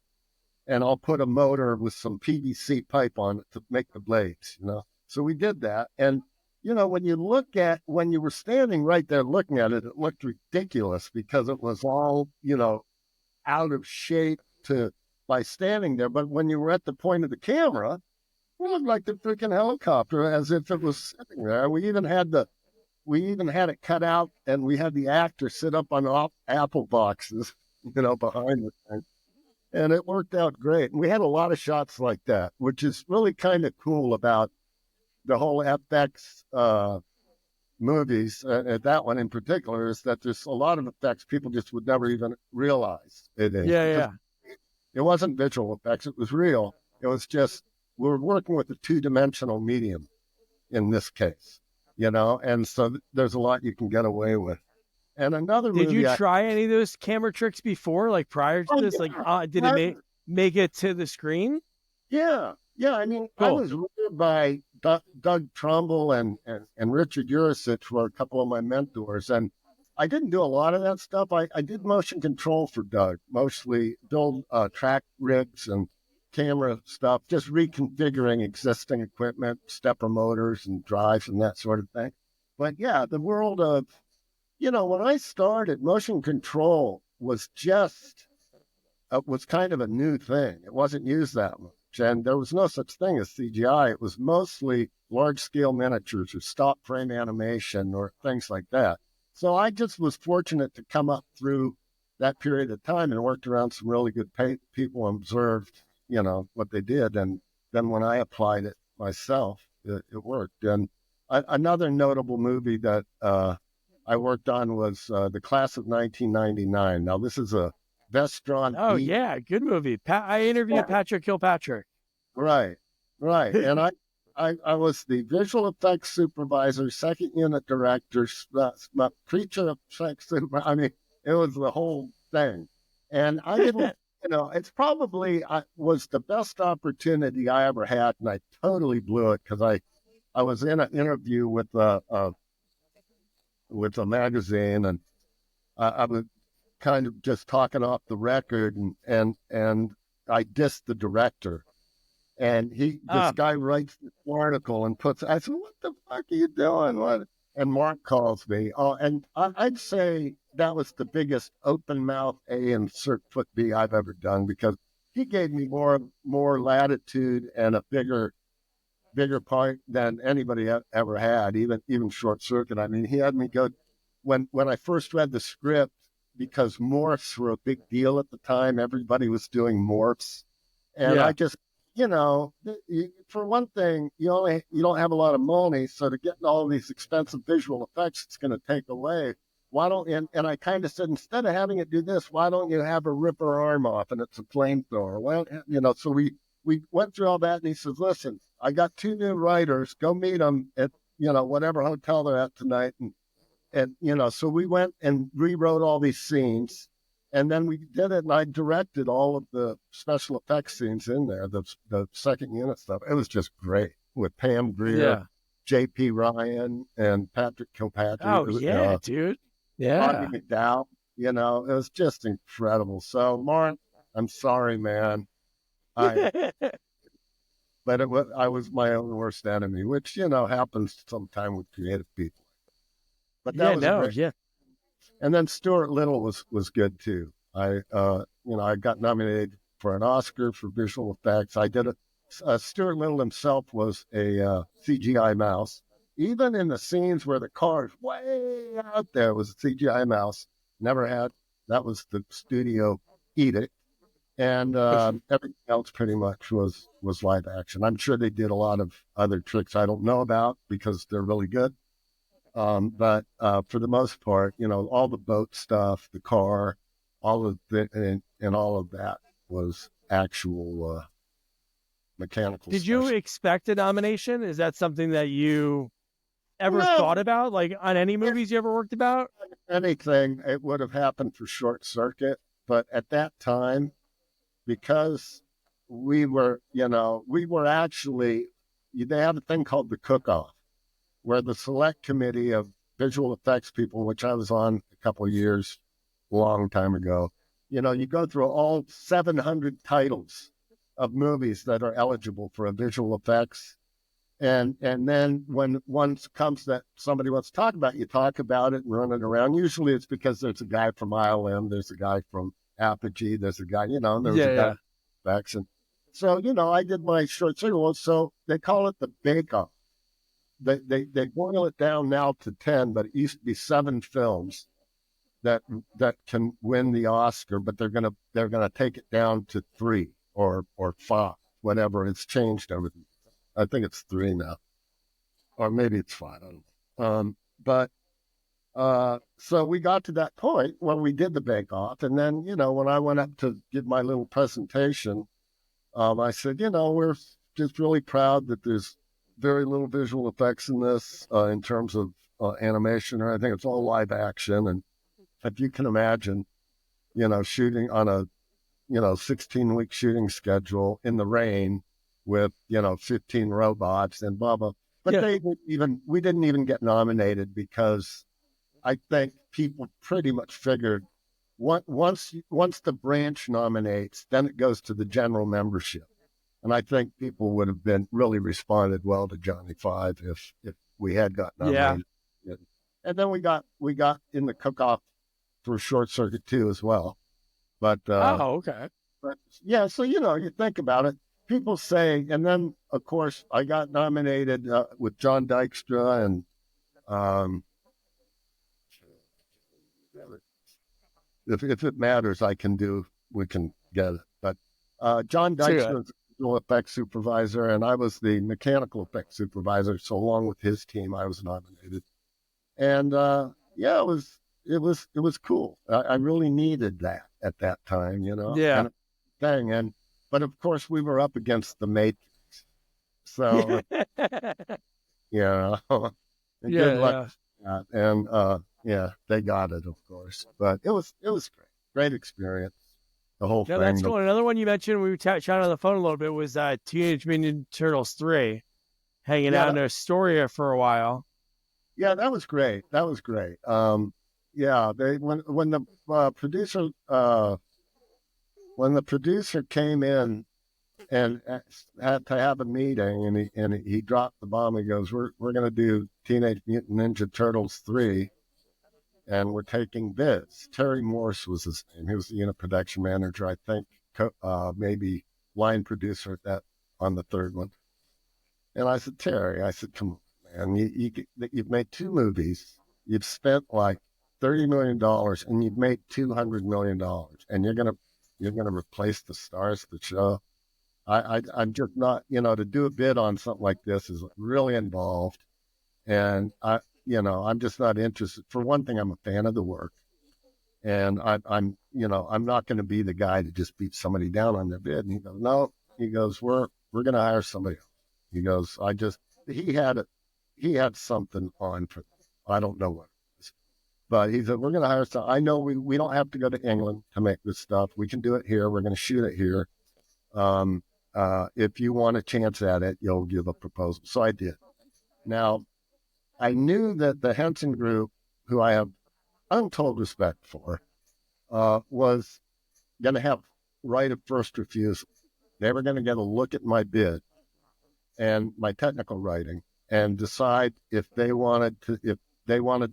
and I'll put a motor with some PVC pipe on it to make the blades, So we did that. And, when you were standing right there looking at it, it looked ridiculous because it was all, out of shape by standing there. But when you were at the point of the camera, it looked like the freaking helicopter as if it was sitting there. We even had it cut out, and we had the actor sit up on apple boxes, behind the thing. And it worked out great. And we had a lot of shots like that, which is really kind of cool about the whole FX movies. That one in particular is that there's a lot of effects people just would never even realize it is. Yeah. It wasn't visual effects. It was real. It was just, we're working with a 2-dimensional medium in this case, and so there's a lot you can get away with. And another Did movie, you try any of those camera tricks before, like prior to this? Yeah. Like, did it make it to the screen? Yeah. I mean, cool. I was reared by Doug Trumbull and Richard Urasich were a couple of my mentors, and I didn't do a lot of that stuff. I did motion control for Doug, mostly build track rigs and camera stuff, just reconfiguring existing equipment, stepper motors and drives and that sort of thing. But yeah, the world of, when I started, motion control was was kind of a new thing. It wasn't used that much. And there was no such thing as CGI. It was mostly large-scale miniatures or stop-frame animation or things like that. So I just was fortunate to come up through that period of time and worked around some really good people and observed, what they did. And then when I applied it myself, it worked. And another notable movie that I worked on was The Class of 1999. Now, this is a Vestron. Oh, yeah, good movie. I interviewed Patrick Kilpatrick. Right. And I was the visual effects supervisor, second unit director, creature effects supervisor. I mean, it was the whole thing. And I didn't, it's probably was the best opportunity I ever had, and I totally blew it because I was in an interview with a magazine, and I was kind of just talking off the record, and I dissed the director, and this guy writes this article and I said, "What the fuck are you doing?" What? And Mark calls me. And I'd say that was the biggest open mouth A insert foot B I've ever done, because he gave me more latitude and a bigger part than anybody ever had, even Short Circuit. I mean, he had me go when I first read the script, because morphs were a big deal at the time. Everybody was doing morphs. And I just, for one thing, you don't have a lot of money. So to get all these expensive visual effects, it's going to take away. And I kind of said, instead of having it do this, why don't you have her rip her arm off and it's a flamethrower? Well, so we went through all that, and he says, "Listen, I got 2 new writers. Go meet them at, whatever hotel they're at tonight." And so we went and rewrote all these scenes, and then we did it, and I directed all of the special effects scenes in there, the second unit stuff. It was just great with Pam Grier, J.P. Ryan, and Patrick Kilpatrick. Oh, dude. Yeah. Audrey McDowell, it was just incredible. So, Mark, I'm sorry, man. But I was my own worst enemy, which, happens sometime with creative people. But that was great. And then Stuart Little was good too. I got nominated for an Oscar for visual effects. I did Stuart Little himself was a CGI mouse. Even in the scenes where the car is way out there was a CGI mouse. Never had. That was the studio edict. And everything else pretty much was live action. I'm sure they did a lot of other tricks I don't know about because they're really good. But for the most part, all the boat stuff, the car, all of and all of that was actual mechanical. Did you expect a nomination? Is that something that you ever thought about, like on any movies you ever worked about? Anything, it would have happened for Short Circuit. But at that time, because we were actually, they have a thing called the cook-off, where the select committee of visual effects people, which I was on a couple of years, a long time ago, you go through all 700 titles of movies that are eligible for a visual effects. And then when one comes that somebody wants to talk about, you talk about it and run it around. Usually it's because there's a guy from ILM, there's a guy from Apogee, there's a guy, there's a guy from effects. And so, I did my short signal. So they call it the bake-off. They boil it down now to 10, but it used to be 7 films that can win the Oscar, but they're gonna take it down to 3 or 5, whatever. It's changed over the I think it's 3 now, or maybe it's 5. I don't know. So we got to that point when we did the bake-off, and then when I went up to give my little presentation, I said, we're just really proud that there's very little visual effects in this in terms of animation, or I think it's all live action, and if you can imagine, shooting on a 16-week shooting schedule in the rain with 15 robots and blah blah. But we didn't even get nominated because I think people pretty much figured once the branch nominates, then it goes to the general membership. And I think people would have been really responded well to Johnny Five if we had got nominated. Yeah. And then we got in the cook-off for Short Circuit 2 as well. But okay. But yeah, so you think about it. People say, and then of course I got nominated with John Dykstra, and if it matters, we can get it. But John Dykstra was the visual effects supervisor, and I was the mechanical effects supervisor. So along with his team, I was nominated, and it was cool. I really needed that at that time, Yeah. But of course, we were up against the Matrix, so good luck. And they got it, of course. But it was great experience. The whole thing. That's cool. Another one you mentioned when we were chatting on the phone a little bit was Teenage Mutant Ninja Turtles 3, hanging out in Astoria for a while. Yeah, that was great. When the producer came in and had to have a meeting, and he dropped the bomb. He goes, "We're going to do Teenage Mutant Ninja Turtles 3, and we're taking bids." Terry Morse was his name. He was the unit production manager, I think, maybe line producer on the third one. And I said, "Terry," come on, man, you've made 2 movies, you've spent like $30 million, and you've made $200 million, and you're gonna replace the stars of the show. I'm just not, to do a bid on something like this is really involved, and I'm just not interested. For one thing, I'm a fan of the work, and I'm not going to be the guy to just beat somebody down on their bid. And he goes, "No," he goes, "we're going to hire somebody else." He goes, he had something on for, I don't know what. But he said, "We're going to hire some. I know we don't have to go to England to make this stuff. We can do it here. We're going to shoot it here. If you want a chance at it, you'll give a proposal." So I did. Now, I knew that the Henson Group, who I have untold respect for, was going to have right of first refusal. They were going to get a look at my bid and my technical writing and decide if they wanted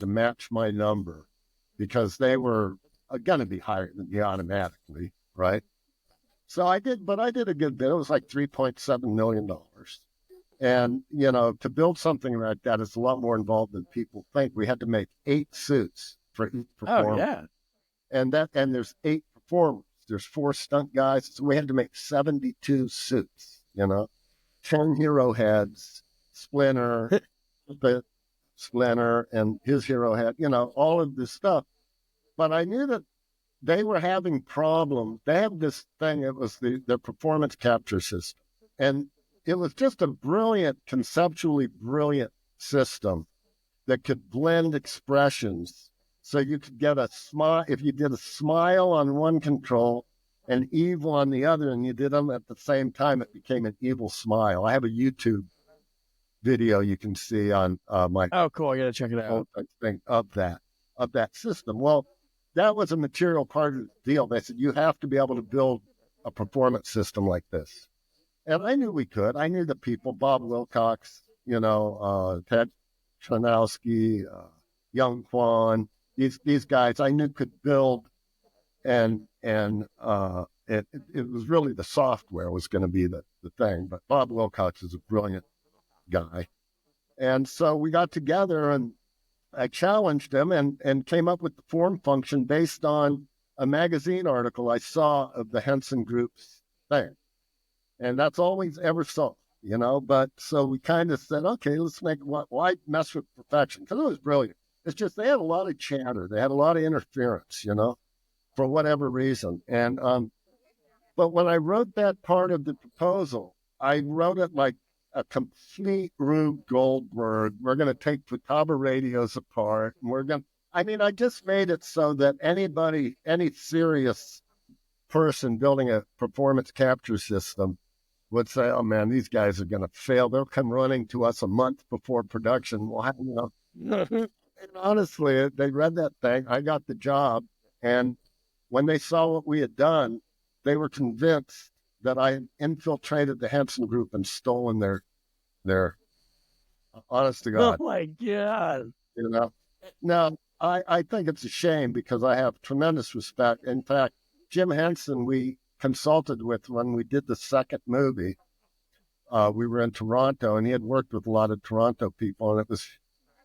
to match my number, because they were going to be higher than me automatically, right? So I did a good bid. It was like $3.7 million. And, to build something like that is a lot more involved than people think. We had to make 8 suits for each performer. Oh, yeah. And there's 8 performers. There's 4 stunt guys. So we had to make 72 suits, 10 hero heads, Splinter, Splinter and his hero head, all of this stuff. But I knew that they were having problems. They have this thing, it was the performance capture system. And it was just a conceptually brilliant system that could blend expressions. So you could get a smile, if you did a smile on one control and evil on the other, and you did them at the same time, it became an evil smile. I have a YouTube video you can see on my. Oh, cool! I gotta check it out. Thing of that system. Well, that was a material part of the deal. They said you have to be able to build a performance system like this. And I knew we could. I knew the people, Bob Wilcox, Ted Tranowski, Young Kwan, these guys I knew could build, and it was really the software was going to be the thing. But Bob Wilcox is a brilliant guy. And so we got together and I challenged him and came up with the form function based on a magazine article I saw of the Henson Group's thing. And that's all we've ever saw, But so we kind of said, okay, let's why mess with perfection? Because it was brilliant. It's just they had a lot of chatter. They had a lot of interference, for whatever reason. And but when I wrote that part of the proposal, I wrote it like a complete Rube Goldberg. We're going to take Futaba radios apart, and I just made it so that any serious person building a performance capture system would say, oh man, these guys are going to fail. They'll come running to us a month before production. Well, and honestly, they read that thing. I got the job. And when they saw what we had done, they were convinced that I had infiltrated the Henson Group and stolen their honest to God. Oh my God. Now, I think it's a shame because I have tremendous respect. In fact, Jim Henson, we consulted with when we did the second movie. We were in Toronto, and he had worked with a lot of Toronto people, and it was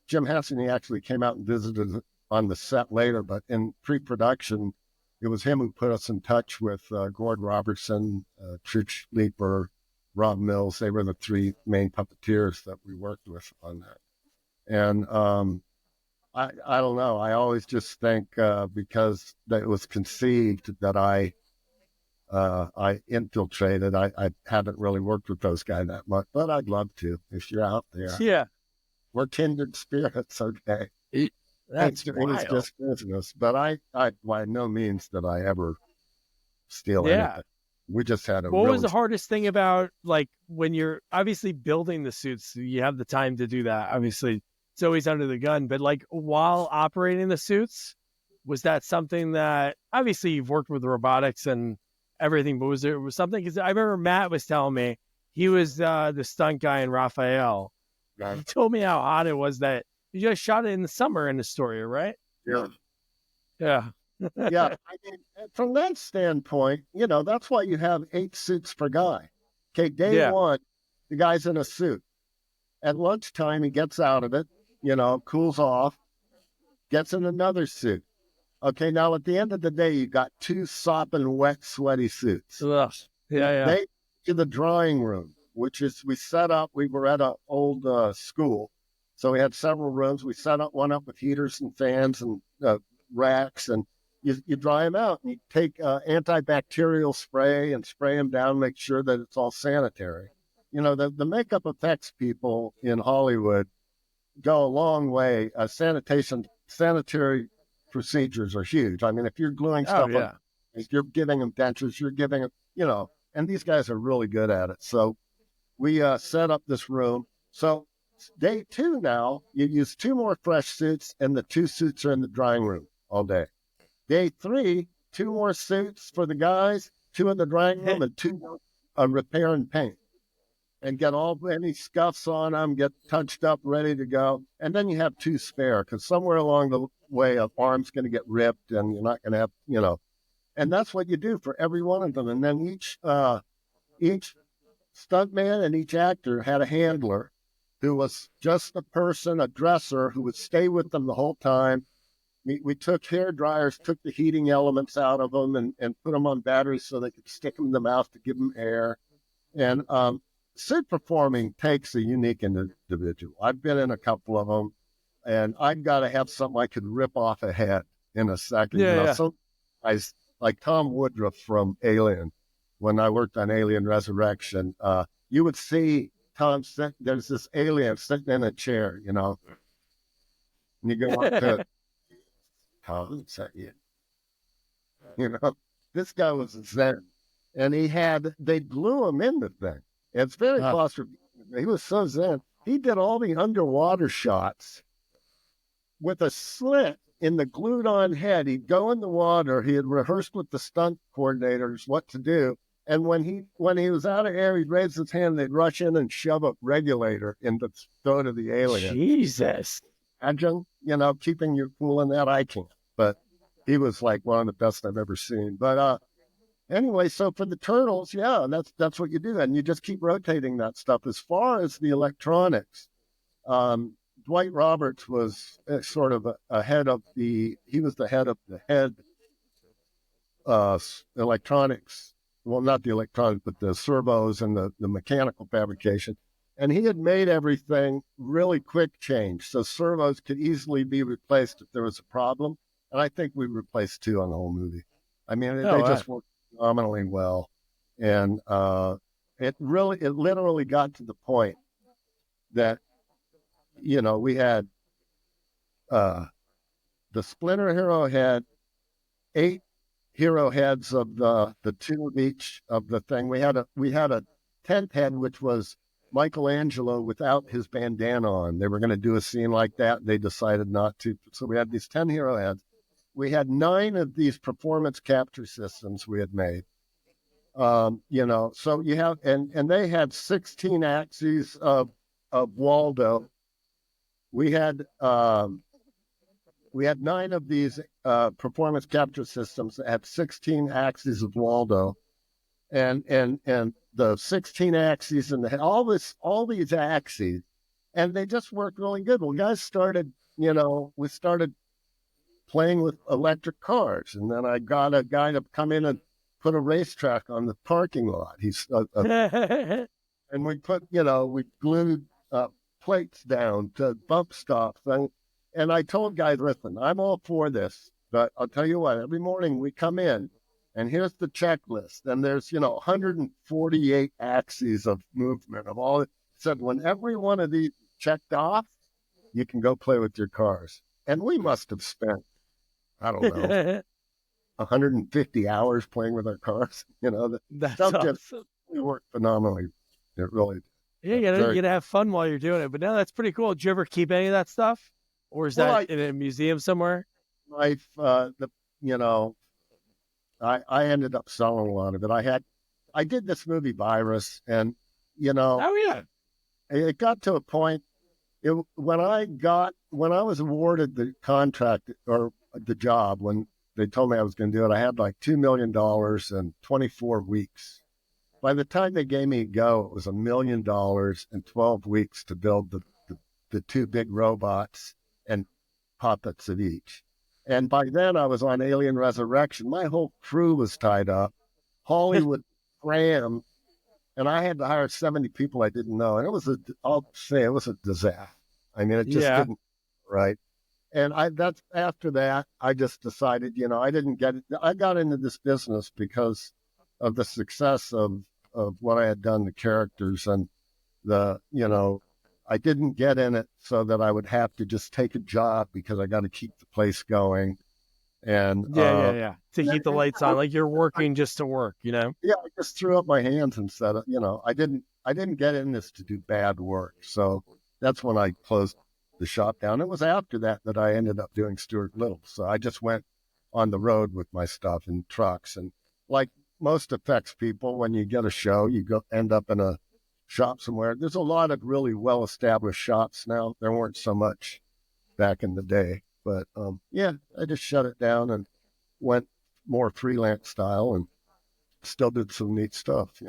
Jim Henson. He actually came out and visited on the set later, but in pre-production, it was him who put us in touch with Gord Robertson, Church Leeper, Rob Mills. They were the three main puppeteers that we worked with on that. And I don't know. I always just think because it was conceived that I infiltrated. I haven't really worked with those guys that much, but I'd love to if you're out there. Yeah. We're kindred spirits, okay? That's it was just business, but I by no means did I ever steal anything. We just had a. What was the hardest thing about, like, when you're obviously building the suits? You have the time to do that. Obviously, it's always under the gun, but like while operating the suits, was that something that obviously you've worked with robotics and everything, but was something? Because I remember Matt was telling me he was the stunt guy in Raphael. Right. He told me how odd it was that you just shot it in the summer in the story, right? Yeah. Yeah. Yeah. From that standpoint, that's why you have 8 suits per guy. Okay, day one, the guy's in a suit. At lunchtime, he gets out of it, cools off, gets in another suit. Okay, now at the end of the day, you got 2 sopping, wet, sweaty suits. Ugh. Yeah. They to the drawing room, which is we were at an old school. So we had several rooms. We set one up with heaters and fans and racks, and you dry them out. And you take antibacterial spray and spray them down, make sure that it's all sanitary. The makeup effects people in Hollywood go a long way. Sanitary procedures are huge. I mean, if you're gluing stuff up, if you're giving them dentures, you're giving them, and these guys are really good at it. So we set up this room. So day 2 now, you use 2 more fresh suits, and the 2 suits are in the drying room all day. Day 3, 2 more suits for the guys, 2 in the drying room, and 2 repair and paint. And get any scuffs on them, get touched up, ready to go. And then you have 2 spare, because somewhere along the way, an arm's going to get ripped, and you're not going to have, And that's what you do for every one of them. And then each stuntman and each actor had a handler who was just a dresser who would stay with them the whole time. We took hair dryers, took the heating elements out of them and put them on batteries so they could stick them in the mouth to give them air. And suit performing takes a unique individual. I've been in a couple of them, and I've got to have something I could rip off a head in a second. So like Tom Woodruff from Alien, when I worked on Alien Resurrection, you would see Tom, there's this alien sitting in a chair, and you go up to Tom, this guy was Zen, and they blew him in the thing. It's very claustrophobic. He was so Zen. He did all the underwater shots with a slit in the glued on head. He'd go in the water. He had rehearsed with the stunt coordinators what to do. And when he was out of air, he'd raise his hand, they'd rush in and shove a regulator in the throat of the alien. Jesus. Imagine, keeping your cool in that, I can't. But he was like one of the best I've ever seen. But anyway, so for the turtles, yeah, that's what you do. And you just keep rotating that stuff. As far as the electronics, Dwight Roberts was sort of he was the head of the electronics. Well, not the electronics, but the servos and the mechanical fabrication. And he had made everything really quick change. So servos could easily be replaced if there was a problem. And I think we replaced 2 on the whole movie. I mean, they just worked phenomenally well. And it literally got to the point that, we had the Splinter Hero had 8 hero heads of the 2 of each of the thing. We had a 10th head, which was Michelangelo without his bandana on. They were going to do a scene like that. They decided not to. So we had these 10 hero heads. We had 9 of these performance capture systems we had made. So you have, and they had 16 axes of Waldo. We had 9 of these performance capture systems that had 16 axes of Waldo, and the 16 axes and all these axes, and they just worked really good. Well, guys started, we started playing with electric cars, and then I got a guy to come in and put a racetrack on the parking lot. And we glued plates down to bump stops, and I told guys, listen, I'm all for this, but I'll tell you what, every morning we come in, and here's the checklist, and there's 148 axes of movement of all. Said when every one of these checked off, you can go play with your cars. And we must have spent, I don't know, 150 hours playing with our cars. That's stuff awesome. just worked phenomenally. It really. Yeah, you gotta have fun while you're doing it. But no, that's pretty cool. Did you ever keep any of that stuff, or is that in a museum somewhere? I ended up selling a lot of it. I did this movie Virus, and oh yeah, it got to a point. When I was awarded the contract or the job, when they told me I was going to do it, I had like $2 million and 24 weeks. By the time they gave me a go, it was $1 million and 12 weeks to build the 2 big robots and puppets of each. And by then I was on Alien Resurrection. My whole crew was tied up. Hollywood crammed, and I had to hire 70 people I didn't know. And it was a disaster. I mean, it just didn't, right? And after that, I just decided, I didn't get it. I got into this business because of the success of what I had done, the characters, and I didn't get in it so that I would have to just take a job because I got to keep the place going. And to keep the lights on, like you're working just to work, Yeah, I just threw up my hands and said, I didn't get in this to do bad work. So that's when I closed the shop down. It was after that I ended up doing Stuart Little. So I just went on the road with my stuff in trucks, and like most effects people, when you get a show, you end up in a shop somewhere. There's a lot of really well-established shops now. There weren't so much back in the day, but I just shut it down and went more freelance style, and still did some neat stuff,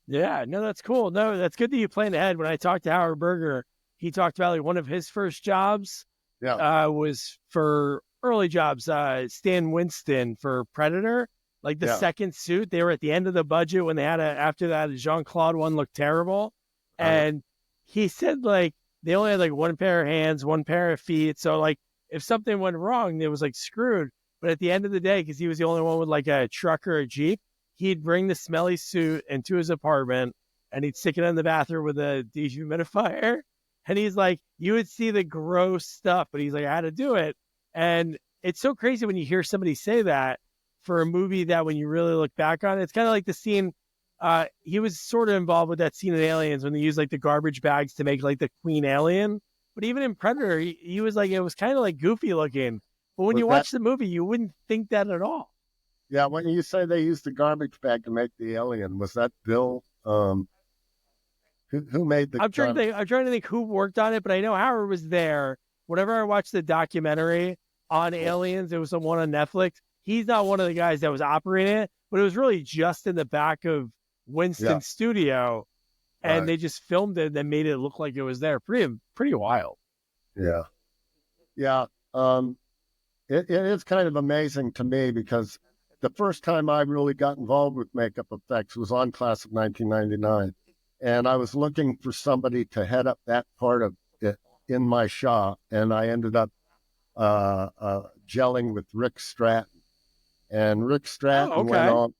Yeah, no, that's cool. No, that's good that you planned ahead. When I talked to Howard Berger, he talked about like one of his first jobs was for early jobs, Stan Winston for Predator. Like the second suit, they were at the end of the budget when they had after that, Jean-Claude one looked terrible. And he said like they only had like one pair of hands, one pair of feet. So like if something went wrong, it was like screwed. But at the end of the day, because he was the only one with like a truck or a Jeep, he'd bring the smelly suit into his apartment and he'd stick it in the bathroom with a dehumidifier. And he's like, you would see the gross stuff, but he's like, I had to do it. And it's so crazy when you hear somebody say that for a movie that when you really look back on it, it's kind of like the scene. He was sort of involved with that scene in Aliens when they used like the garbage bags to make like the queen alien. But even in Predator, he was like, it was kind of like goofy looking. But when you watch the movie, you wouldn't think that at all. Yeah, when you say they used the garbage bag to make the alien, was that Bill? Who made the? I'm trying to think who worked on it, but I know Howard was there. Whenever I watched the documentary on aliens, it was the one on Netflix. He's not one of the guys that was operating it, but it was really just in the back of Winston's studio, and they just filmed it and made it look like it was there. Pretty wild. Yeah, yeah. It is kind of amazing to me because the first time I really got involved with makeup effects was on Class of 1999. And I was looking for somebody to head up that part of it in my shop. And I ended up gelling with Rick Stratton. And Rick Stratton went on.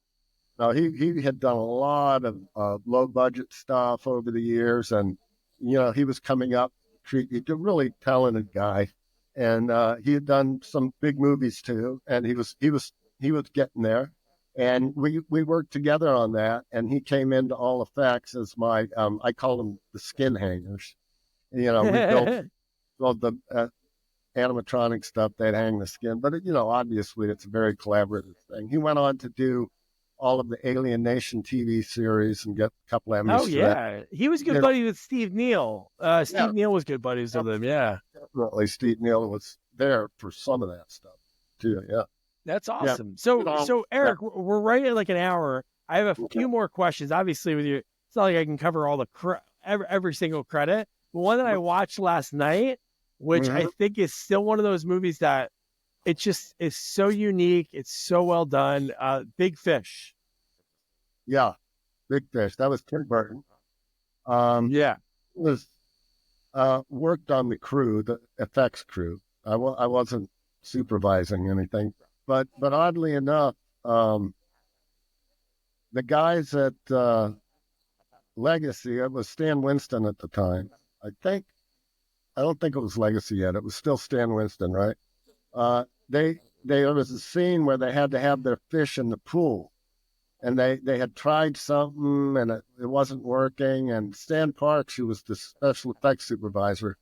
Now, he had done a lot of low-budget stuff over the years. And, he was coming up. He's a really talented guy. And he had done some big movies, too. And he was getting there. And we worked together on that, and he came into All Effects as my, I call them the skin hangers. We built the animatronic stuff, they'd hang the skin. But, obviously it's a very collaborative thing. He went on to do all of the Alien Nation TV series and get a couple Emmys. Oh, yeah. He was good buddies with Steve Neal. Steve Neal was good buddies with him, yeah. Definitely. Steve Neal was there for some of that stuff, too, yeah. That's awesome. Yeah. So Eric, we're right at like an hour. I have a few more questions. Obviously, with you, it's not like I can cover all the every single credit. But one that I watched last night, which I think is still one of those movies that it just is so unique. It's so well done. Big Fish. Yeah, Big Fish. That was Tim Burton. It was worked on the crew, the effects crew. I wasn't supervising anything. But oddly enough, the guys at Legacy, it was Stan Winston at the time. I don't think it was Legacy yet. It was still Stan Winston, right? There was a scene where they had to have their fish in the pool, and they had tried something and it wasn't working. And Stan Parks, who was the special effects supervisor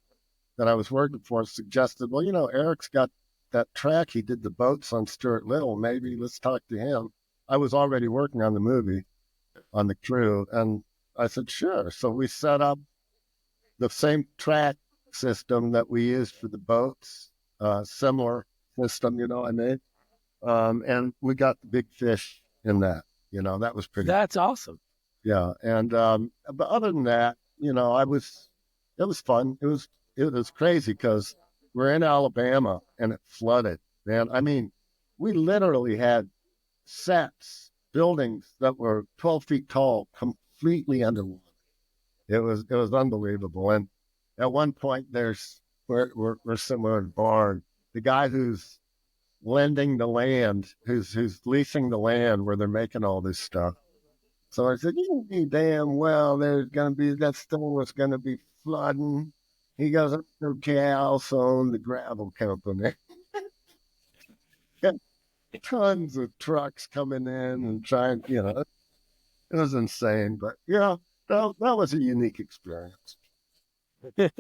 that I was working for, suggested, well, Eric's got that track, he did the boats on Stuart Little. Maybe let's talk to him. I was already working on the movie, on the crew, and I said, sure. So we set up the same track system that we used for the boats, similar system, I mean. And we got the Big Fish in that, that was pretty. That's awesome. Yeah. And, but other than that, it was fun. It was crazy because we're in Alabama and it flooded, man. I mean, we literally had sets, buildings that were 12 feet tall, completely underwater. It was unbelievable. And at one point, we're somewhere in a barn. The guy who's lending the land, who's leasing the land where they're making all this stuff. So I said, you know damn well that storm was going to be flooding. He goes, okay, I also own the gravel company. Tons of trucks coming in and trying, it was insane. But, that was a unique experience. Tim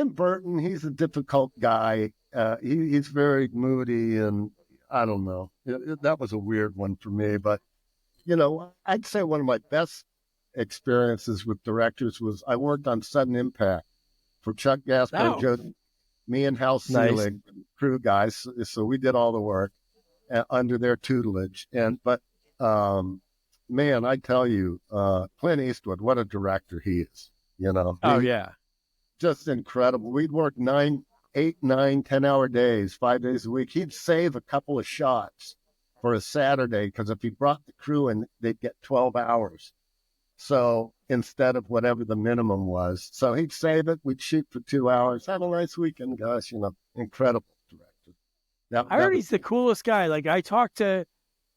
Burton, he's a difficult guy. He's very moody, and I don't know. That was a weird one for me. But, I'd say one of my best experiences with directors was I worked on Sudden Impact for Chuck Gasper, me and Hal Seelig, crew guys. So we did all the work under their tutelage. But man, I tell you, Clint Eastwood, what a director he is. Just incredible. We'd work 8, 9, 10-hour days, 5 days a week. He'd save a couple of shots for a Saturday because if he brought the crew in, they'd get 12 hours. So instead of whatever the minimum was. So he'd save it. We'd shoot for 2 hours. Have a nice weekend, guys. Incredible director. I heard he's the coolest guy. Like I talked to,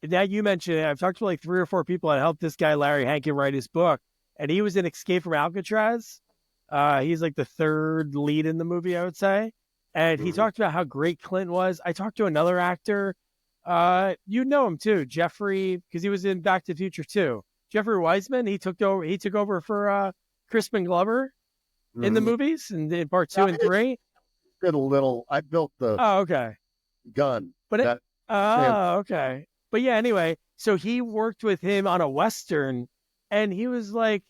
now you mentioned it, I've talked to like 3 or 4 people that helped this guy, Larry Hankin, write his book. And he was in Escape from Alcatraz. He's like the 3rd lead in the movie, I would say. And he talked about how great Clint was. I talked to another actor. You know him too, Jeffrey, because he was in Back to the Future too. Jeffrey Wiseman, he took over for Crispin Glover in the movies and in part 2 and 3. Did a little. I built the okay gun but And Oh, okay. But yeah, anyway, so he worked with him on a Western, and he was like,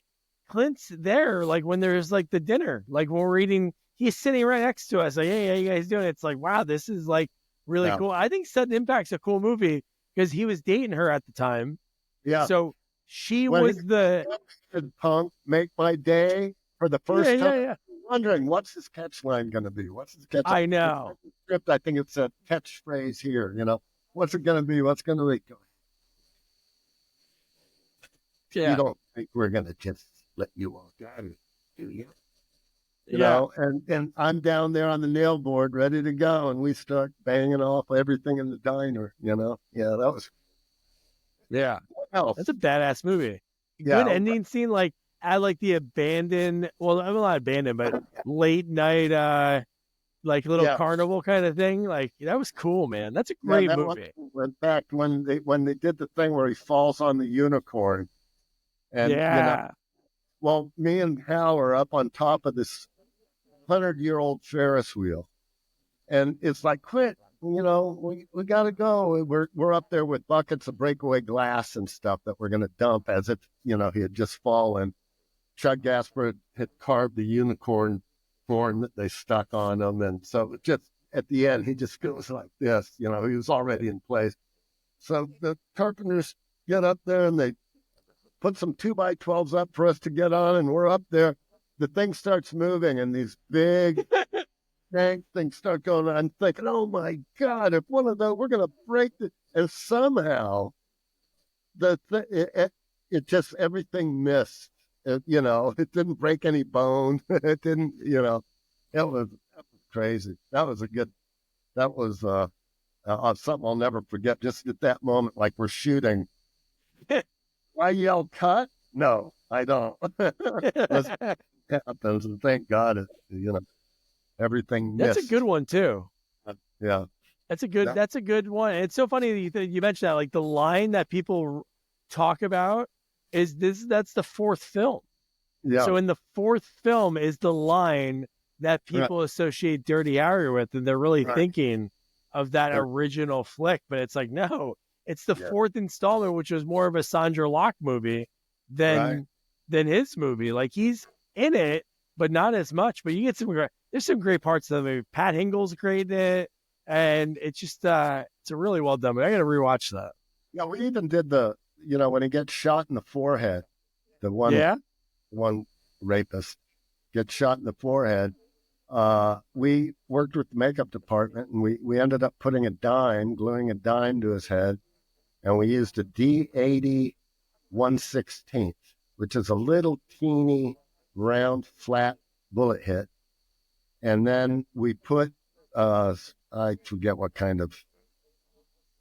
Clint's there, like when there's like the dinner, like when we're eating, he's sitting right next to us, like, hey, how you guys doing? It's like, wow, this is like really yeah, cool. I think Sudden Impact's a cool movie because he was dating her at the time. yeah. So she When he was the, said, "Punk, make my day," for the yeah, first time, yeah, yeah. wondering what's his catchline going to be. What's his catch? I know. Script, I think it's a catchphrase here. What's it going to be? What's going to be? You Yeah. don't think we're going to just let you walk out, do you? Yeah. And I'm down there on the nail board, ready to go, and we start banging off everything in the diner. Yeah, that was Yeah. else. That's a badass movie. Good Yeah, ending scene, like at like the abandoned, well, I'm not abandoned, but late night, like little yeah, carnival kind of thing. Like that was cool, man. That's a yeah. great That one, movie. in fact, when they did the thing where he falls on the unicorn, and Yeah. well, me and Hal are up on top of this 100-year-old Ferris wheel, and it's like, quit. We got to go. We're up there with buckets of breakaway glass and stuff that we're going to dump as if he had just fallen. Chuck Gasper had carved the unicorn horn that they stuck on him, and so just at the end he just goes like this. He was already in place. So the carpenters get up there and they put some 2x12s up for us to get on, and we're up there. The thing starts moving, and these big dang things start going on. I'm thinking, oh my God, if one of those, we're going to break it. And somehow it just, everything missed. It didn't break any bone. It didn't, that was crazy. That was something I'll never forget. Just at that moment, like we're shooting. I yell, cut? No, I don't. Happens, and thank God everything That's a missed. good one too. Yeah. That's a good one. It's so funny that you mentioned that. Like the line that people talk about is this. That's the fourth film. Yeah. So in the fourth film is the line that Right. people associate Dirty Harry with, and they're really Right. thinking of that original flick. But it's like, no, it's the fourth installment, which was more of a Sandra Locke movie than his movie. Like he's in it, but not as much. But you get there's some great parts of the movie. Pat Hingle's great in it, and it's just it's a really well done movie. I got to rewatch that. Yeah, we even did when he gets shot in the forehead, the one rapist gets shot in the forehead. We worked with the makeup department, and we ended up gluing a dime to his head, and we used a D80 1/16, which is a little teeny round flat bullet hit. And then we put I forget what kind of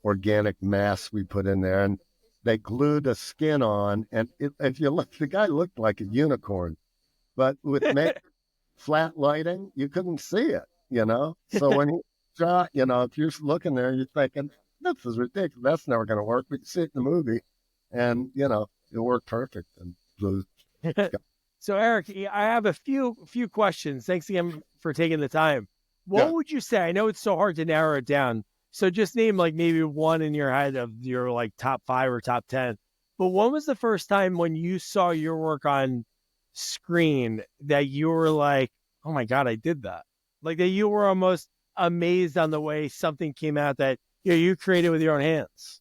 organic mass we put in there, and they glued a skin on. And if you look, the guy looked like a unicorn, but with flat lighting, you couldn't see it. So when he shot, if you're looking there, you're thinking, this is ridiculous. That's never going to work. But you see it in the movie, and it worked perfect. And blue. So Eric, I have a few questions. Thanks again for taking the time. What would you say? I know it's so hard to narrow it down. So just name like maybe one in your head of your like top 5 or top 10. But when was the first time when you saw your work on screen that you were like, oh my God, I did that? Like that you were almost amazed on the way something came out that you created with your own hands?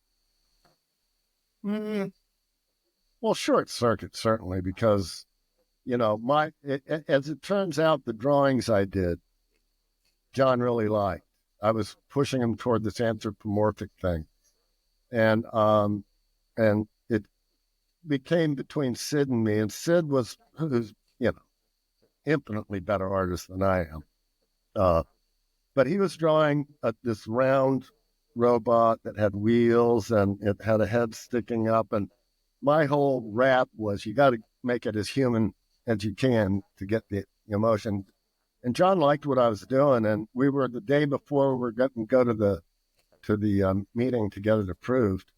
Mm-hmm. Well, Short Circuit, certainly, because, as it turns out, the drawings I did, John really liked. I was pushing him toward this anthropomorphic thing. And it became between Sid and me. And Sid who's, infinitely better artist than I am. But he was drawing this round robot that had wheels and it had a head sticking up. And my whole rap was, you got to make it as human as you can to get the emotion. And John liked what I was doing. And we were the day before we were going to go to the meeting to get it approved.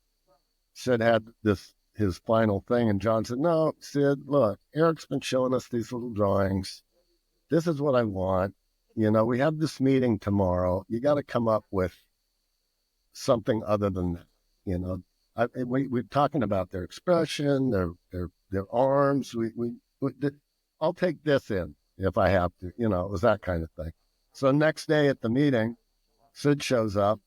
Sid had his final thing. And John said, no, Sid, look, Eric's been showing us these little drawings. This is what I want. We have this meeting tomorrow. You got to come up with something other than that. You know, we're talking about their expression, their arms. I'll take this in if I have to. You know, it was that kind of thing. So next day at the meeting, Sid shows up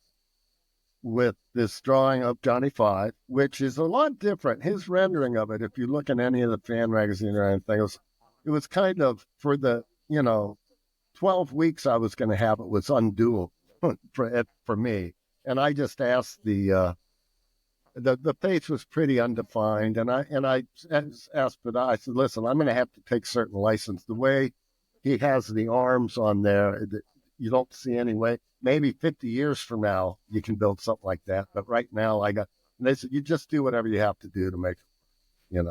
with this drawing of Johnny Five, which is a lot different. His rendering of it, if you look in any of the fan magazine or anything, it was kind of for the, 12 weeks I was going to have it was undoable for me. And I just asked the face was pretty undefined. And I asked for that. I said, listen, I'm going to have to take certain license. The way he has the arms on there, you don't see any way. Maybe 50 years from now, you can build something like that. But right now, and they said, you just do whatever you have to do to make it,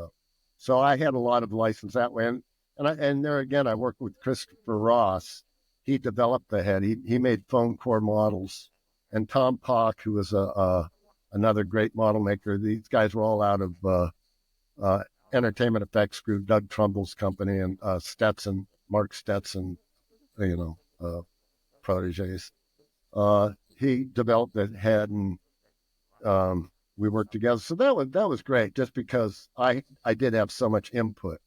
So I had a lot of license that way. And there again, I worked with Christopher Ross. He developed the head. He made foam core models. And Tom Pock, who was another great model maker. These guys were all out of Entertainment Effects Group, Doug Trumbull's company, and Mark Stetson, proteges. He developed the head, and we worked together. So that was great, just because I did have so much input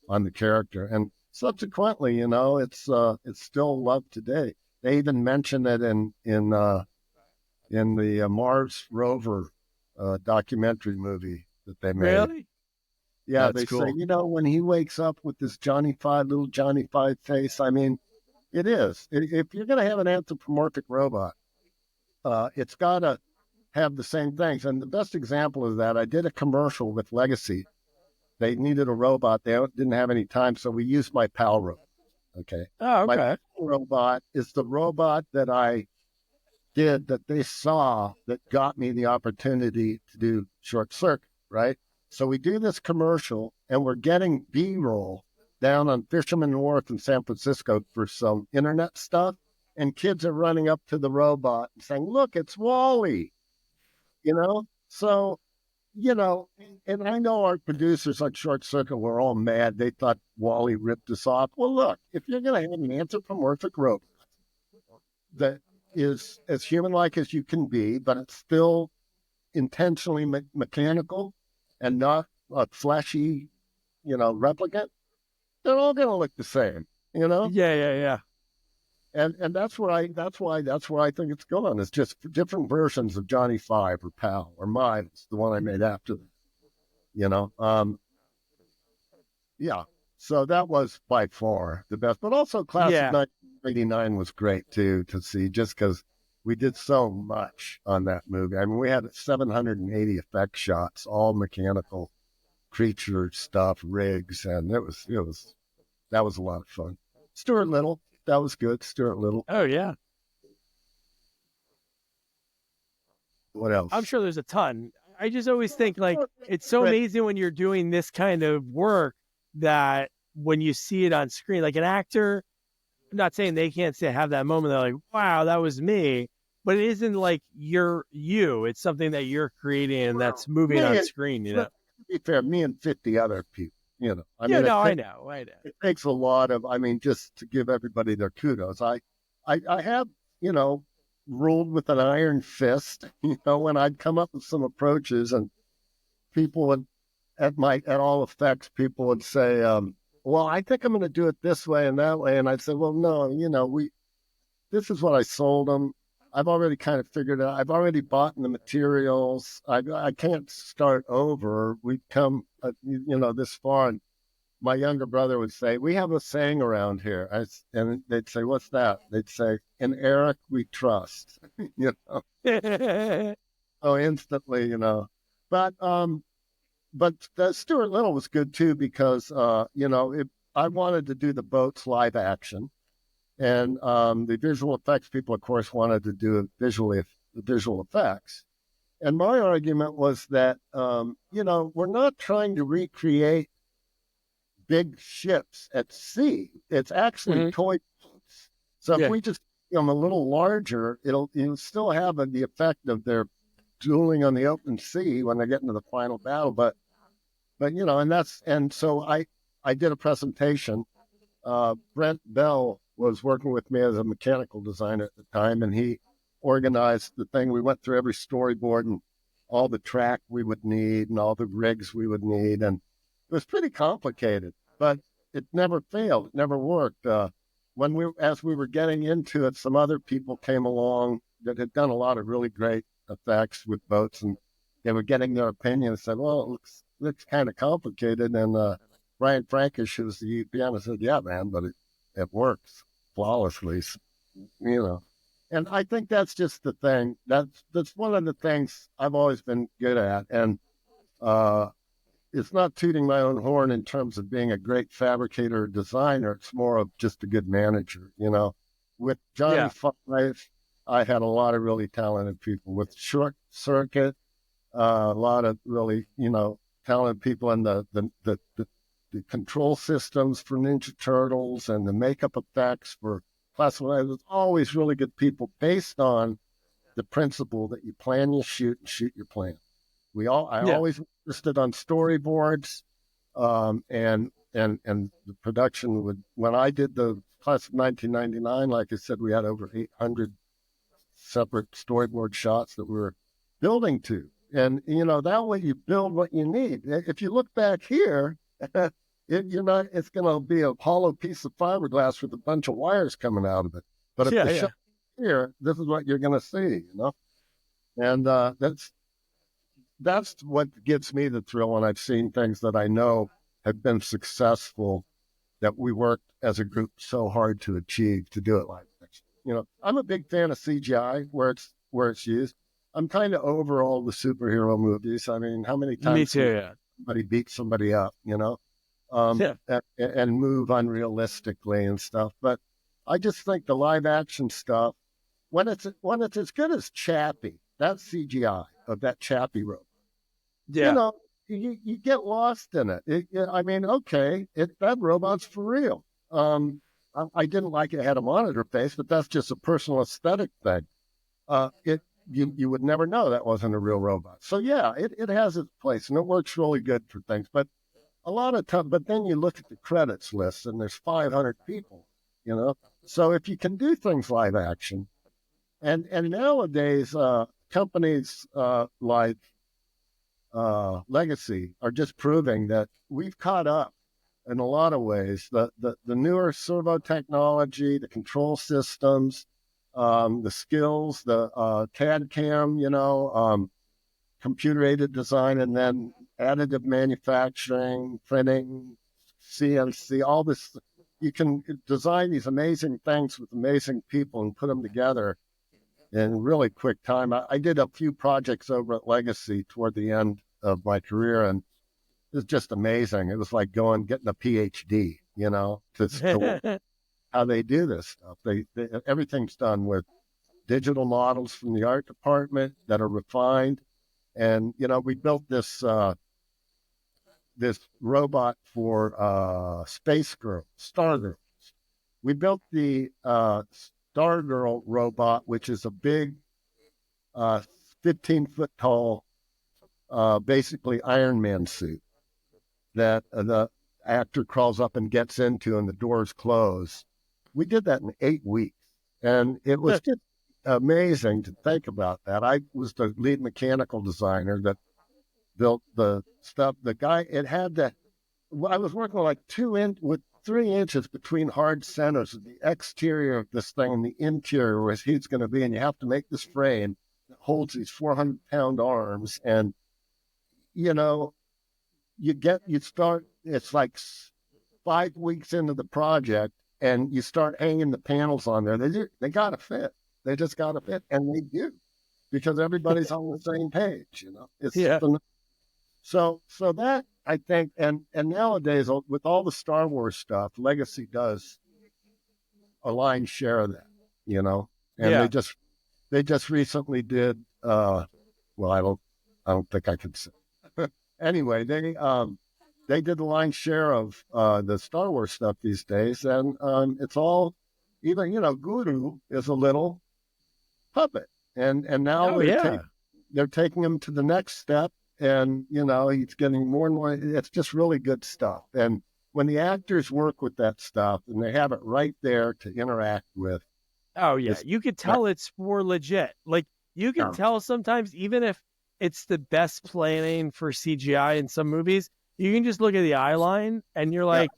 on the character, and subsequently, it's still loved today. They even mention it in the Mars rover documentary movie that they made. Really? Yeah, that's cool. Say, when he wakes up with this little Johnny Five face, I mean, it is. If you're going to have an anthropomorphic robot, it's got to have the same things. And the best example of that, I did a commercial with Legacy. They needed a robot. They didn't have any time, so we used my PAL robot. Okay. Oh, okay. My PAL robot is the robot that I did that they saw that got me the opportunity to do Short Circuit, right? So we do this commercial, and we're getting B-roll down on Fisherman Wharf in San Francisco for some internet stuff, and kids are running up to the robot and saying, look, it's Wall-E, So, and I know our producers on Short Circuit were all mad. They thought Wall-E ripped us off. Well, look, if you're going to have an anthropomorphic robot that is as human-like as you can be, but it's still intentionally mechanical and not a fleshy, replicant, they're all going to look the same, Yeah. And that's why I think it's going. It's just different versions of Johnny Five or Pal or Miles, the one I made after them, Yeah. So that was by far the best, but also Class of 1989 was great too, to see, just because we did so much on that movie. I mean, we had 780 effect shots, all mechanical creature stuff, rigs, and that was a lot of fun. Stuart Little, that was good. Stuart Little. Oh yeah. What else? I'm sure there's a ton. I just always think it's so amazing when you're doing this kind of work that when you see it on screen, like an actor, I'm not saying they can't have that moment. They're like, wow, that was me. But it isn't like you're you. It's something that you're creating and that's moving on screen, To be fair, me and 50 other people, I know. It takes a lot of, just to give everybody their kudos. I have, ruled with an iron fist, when I'd come up with some approaches, and people would, at All Effects, people would say, well, I think I'm going to do it this way and that way. And I'd say, well, no, this is what I sold them. I've already kind of figured it out. I've already bought the materials. I can't start over. We've come, this far. And my younger brother would say, we have a saying around here. And they'd say, what's that? They'd say, in Eric, we trust, Oh, instantly, But Stuart Little was good too, because, I wanted to do the boats live action. And the visual effects people, of course, wanted to do visual effects. And my argument was that, we're not trying to recreate big ships at sea. It's actually toy boats. So if we just make them a little larger, it'll still have the effect of their dueling on the open sea when they get into the final battle. But and so I did a presentation. Brent Bell was working with me as a mechanical designer at the time, and he organized the thing. We went through every storyboard and all the track we would need and all the rigs we would need. And it was pretty complicated, but it never failed. It never worked. As we were getting into it, some other people came along that had done a lot of really great effects with boats, and they were getting their opinion and said, well, it looks kind of complicated. And Brian Frankish, who's the pianist, said, yeah, man, but it works flawlessly, you know. And I think that's just the thing. That's one of the things I've always been good at. And it's not tooting my own horn in terms of being a great fabricator or designer. It's more of just a good manager, you know. With Johnny Five, I had a lot of really talented people. With Short Circuit, a lot of really, you know, talented people in the control systems for Ninja Turtles and the makeup effects for Classical. It was always really good people based on the principle that you plan your shoot and shoot your plan. I always listed on storyboards, and the production would, when I did the class of 1999, like I said, we had over 800 separate storyboard shots that we were building to. And, you know, that way you build what you need. If you look back here, it's going to be a hollow piece of fiberglass with a bunch of wires coming out of it. But if the shot here, this is what you're going to see, you know? And that's what gives me the thrill when I've seen things that I know have been successful, that we worked as a group so hard to achieve, to do it like this. You know, I'm a big fan of CGI where it's used. I'm kind of over all the superhero movies. I mean, how many times somebody beats somebody up, you know, and move unrealistically and stuff. But I just think the live action stuff, when it's as good as Chappie, that CGI of that Chappie robot, you know, you get lost in it. I mean, okay, that robot's for real. I didn't like it had a monitor face, but that's just a personal aesthetic thing. You would never know that wasn't a real robot. So yeah, it has its place and it works really good for things. But a lot of time, but then you look at the credits list and there's 500 people, you know. So if you can do things live action, and nowadays companies like Legacy are just proving that we've caught up in a lot of ways. The newer servo technology, the control systems, the skills, the CAD CAM, you know, computer-aided design, and then additive manufacturing, printing, CNC, all this. You can design these amazing things with amazing people and put them together in really quick time. I did a few projects over at Legacy toward the end of my career, and it was just amazing. It was like getting a PhD, you know, to how they do this stuff. Everything's done with digital models from the art department that are refined. And, you know, we built this robot for Space Girl, Star Girl. We built the Star Girl robot, which is a big 15-foot tall, basically Iron Man suit that the actor crawls up and gets into and the doors close. We did that in 8 weeks. And it was just amazing to think about that. I was the lead mechanical designer that built the stuff. The guy, I was working like 3 inches between hard centers of the exterior of this thing and the interior where he's going to be. And you have to make this frame that holds these 400-pound arms. And, you know, it's like 5 weeks into the project and you start hanging the panels on there. They got to fit. They just got to fit. And they do, because everybody's on the same page, you know. So that, I think, and nowadays with all the Star Wars stuff, Legacy does a lion's share of that, you know. And they just recently did well, I don't think I can say. Anyway, they did the lion's share of the Star Wars stuff these days, and it's all, even, you know, Guru is a little puppet, and now they're taking him to the next step. And, you know, he's getting more and more. It's just really good stuff. And when the actors work with that stuff and they have it right there to interact with, Oh yeah, you could tell it's more legit. Like you can tell sometimes, even if it's the best planning for CGI in some movies, you can just look at the eye line and you're like,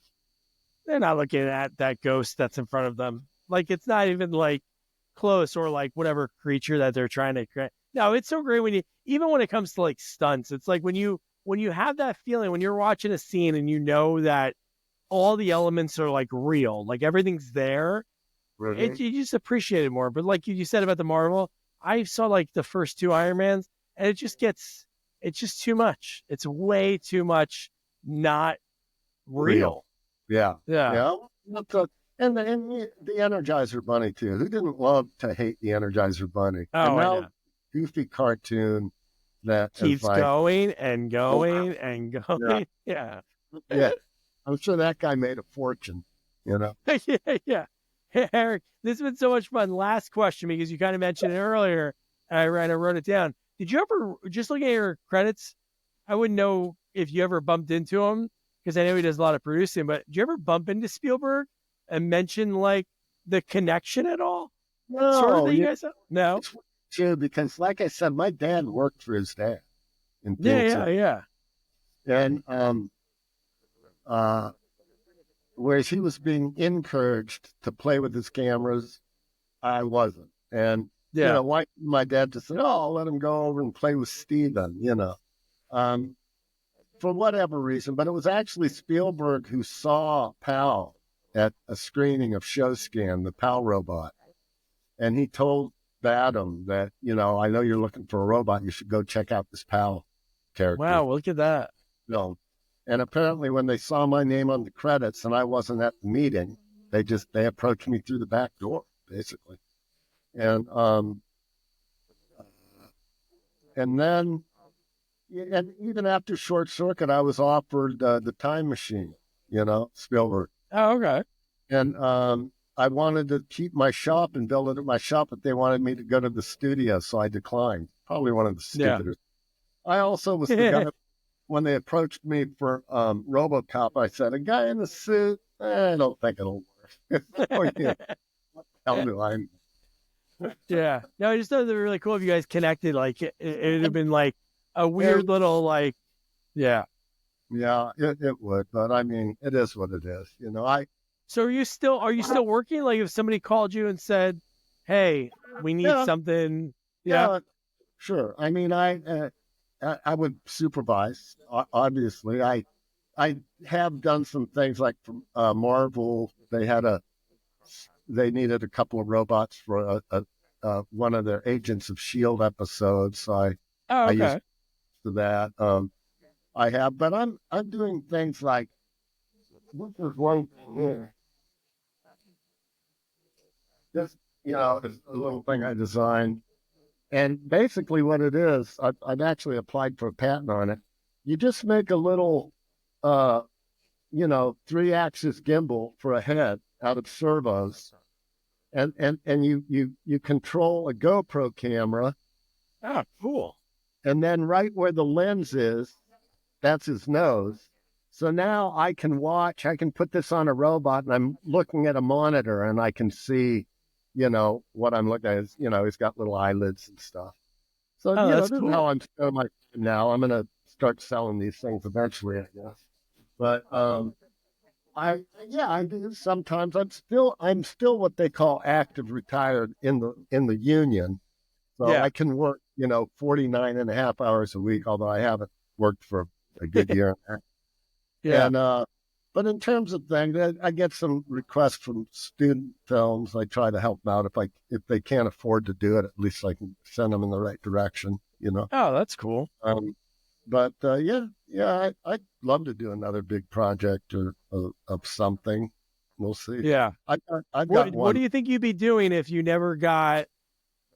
they're not looking at that ghost that's in front of them. Like it's not even like close, or like whatever creature that they're trying to create. No, it's so great when you, even when it comes to like stunts, it's like when you have that feeling when you're watching a scene and you know that all the elements are like real, like everything's there. You just appreciate it more. But like you said about the Marvel, I saw like the first two Iron Mans, and it's just too much. It's way too much, not real. Yeah. Yeah. And the Energizer Bunny too. Who didn't love to hate the Energizer Bunny? Oh, and now I know. goofy cartoon that Keeps like, going and going and going. Yeah. Yeah. I'm sure that guy made a fortune, you know? Yeah. Hey, Eric, this has been so much fun. Last question, because you kind of mentioned it earlier, and I wrote it down. Did you ever, just looking at your credits, I wouldn't know if you ever bumped into him, because I know he does a lot of producing, but did you ever bump into Spielberg and mention like the connection at all? No, sort of that you guys have? No. It's true, because like I said, my dad worked for his dad. Yeah. And whereas he was being encouraged to play with his cameras, I wasn't. And you know, why my dad just said, "Oh, I'll let him go over and play with Steven," you know, for whatever reason. But it was actually Spielberg who saw Pal at a screening of Showscan, the Pal robot, and he told Adam that, you know, I know you're looking for a robot. You should go check out this Pal character. Wow, look at that. No. And apparently when they saw my name on the credits and I wasn't at the meeting, they approached me through the back door, basically. And then, and even after Short Circuit, I was offered the Time Machine, you know, Spielberg. Oh, okay. And I wanted to keep my shop and build it at my shop, but they wanted me to go to the studio, so I declined. Probably one of the stupidest. I also was the guy, when they approached me for RoboCop, I said, a guy in a suit, I don't think it'll work. What the hell do I know? Yeah. No, I just thought it was really cool if you guys connected. Like, it would have been like a weird little, like, yeah. Yeah, it would. But I mean, it is what it is. You know, So are you still working? Like, if somebody called you and said, hey, we need something. Yeah. Sure. I mean, I would supervise, obviously. I have done some things like from Marvel. They needed a couple of robots for one of their Agents of S.H.I.E.L.D. episodes. So I used to that. I have, but I'm doing things like, this is one thing here. This, you know, is a little thing I designed. And basically what it is, I've actually applied for a patent on it. You just make a little, 3-axis gimbal for a head out of servos. And you control a GoPro camera. Oh, cool. And then right where the lens is, that's his nose. So now I can put this on a robot and I'm looking at a monitor and I can see, you know, what I'm looking at is, you know, he's got little eyelids and stuff. So, that's this cool. is how I'm spending my time now. I'm going to start selling these things eventually, I guess. But, I do sometimes. I'm still what they call active retired in the union. So I can work, 49 and a half hours a week, although I haven't worked for a good year. And, but in terms of things, I get some requests from student films. I try to help them out if they can't afford to do it. At least I can send them in the right direction. You know. Oh, that's cool. But I'd love to do another big project or of something. We'll see. Yeah. I've got one. What do you think you'd be doing if you never got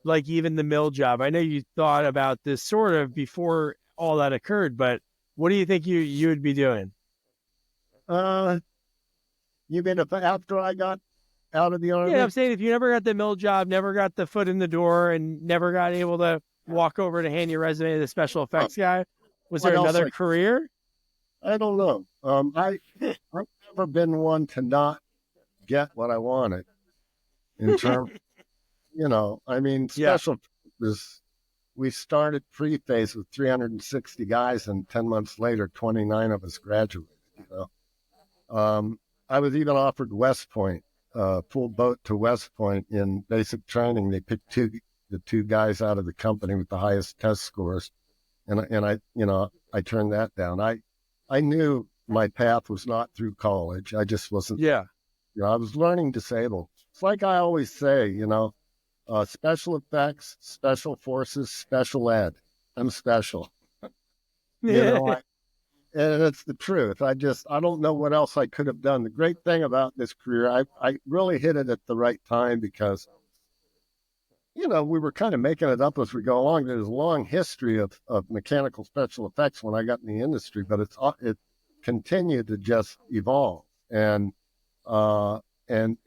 like even the mill job? I know you thought about this sort of before all that occurred, but what do you think you would be doing? You mean if after I got out of the Army? Yeah, I'm saying if you never got the mill job, never got the foot in the door, and never got able to walk over to hand your resume to the special effects guy, was there another career? I don't know. I've never been one to not get what I wanted in terms I mean, special is, we started pre-phase with 360 guys, and 10 months later, 29 of us graduated, I was even offered West Point, full boat to West Point in basic training. They picked the two guys out of the company with the highest test scores. And I turned that down. I knew my path was not through college. I just wasn't, I was learning disabled. It's like I always say, special effects, special forces, special ed. I'm special. And it's the truth. I don't know what else I could have done. The great thing about this career, I really hit it at the right time because, we were kind of making it up as we go along. There's a long history of mechanical special effects when I got in the industry, but it continued to just evolve. And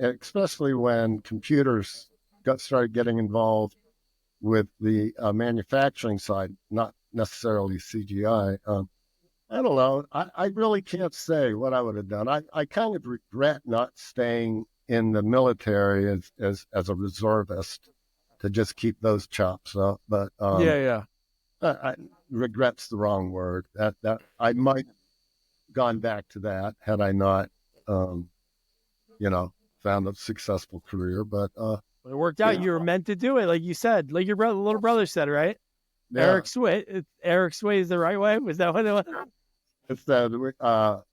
especially when computers started getting involved with the manufacturing side, not necessarily CGI. I don't know. I really can't say what I would have done. I kind of regret not staying in the military as a reservist to just keep those chops up. But regret's the wrong word. That I might have gone back to that had I not, found a successful career. But it worked out. You were meant to do it, like you said, like your little brother said, right? Yeah. Eric Sway is the right way. Was that what it was? It's that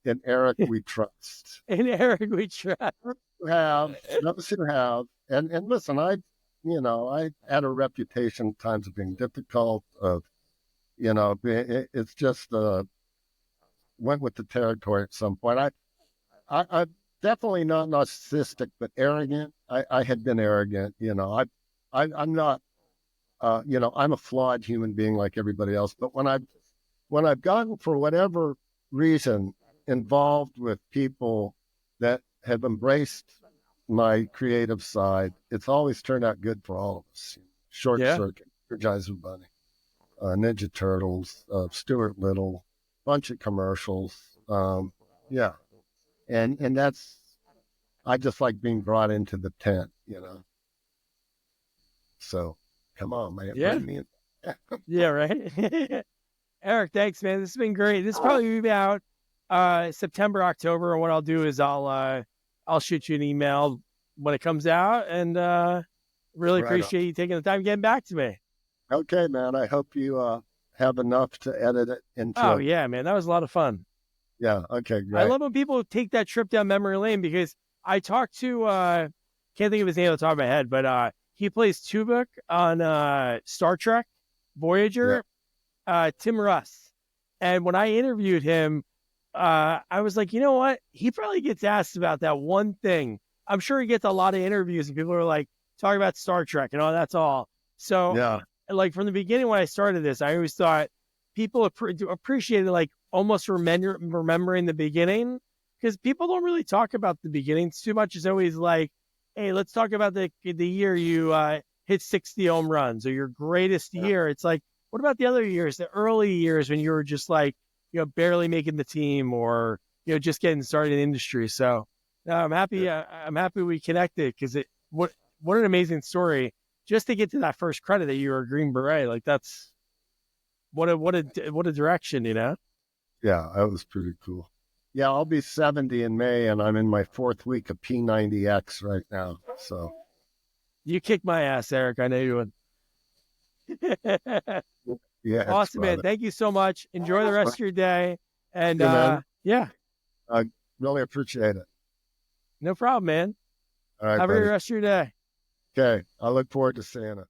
in Eric we trust. In Eric we trust. Those who have, and listen, I had a reputation at times of being difficult. It's just went with the territory at some point. I definitely not narcissistic, but arrogant. I had been arrogant. I'm not. I'm a flawed human being like everybody else. But when I've gotten, for whatever reason, involved with people that have embraced my creative side, it's always turned out good for all of us. Short Circuit, Energizer Bunny, Ninja Turtles, Stuart Little, bunch of commercials. And that's, I just like being brought into the tent, So come on, man. Yeah. Me in. Yeah, right. Eric, thanks, man. This has been great. This will probably be out September, October, and what I'll do is I'll shoot you an email when it comes out, and really appreciate you taking the time getting back to me. Okay, man. I hope you have enough to edit it into. Oh yeah, man, that was a lot of fun. Yeah. Okay. Great. I love when people take that trip down memory lane because I talked to can't think of his name off the top of my head, but he plays Tubi on Star Trek Voyager. Yeah. Tim Russ. And when I interviewed him, I was like, you know what? He probably gets asked about that one thing. I'm sure he gets a lot of interviews and people are like talking about Star Trek and all that's all. So like from the beginning when I started this, I always thought people appreciated like almost remembering the beginning because people don't really talk about the beginnings too much. It's always like, hey, let's talk about the year you hit 60 home runs or your greatest year. It's like, what about the other years, the early years when you were just like, barely making the team or, just getting started in the industry. So I'm happy. I'm happy we connected because what an amazing story just to get to that first credit that you were a Green Beret. Like that's what a direction, Yeah, that was pretty cool. Yeah, I'll be 70 in May and I'm in my 4th week of P90X right now. So you kicked my ass, Eric. I know you would. Yeah, awesome, man. Thank you so much. Enjoy the rest of your day. And I really appreciate it. No problem, man. All right, have a good rest of your day. Okay, I look forward to seeing it.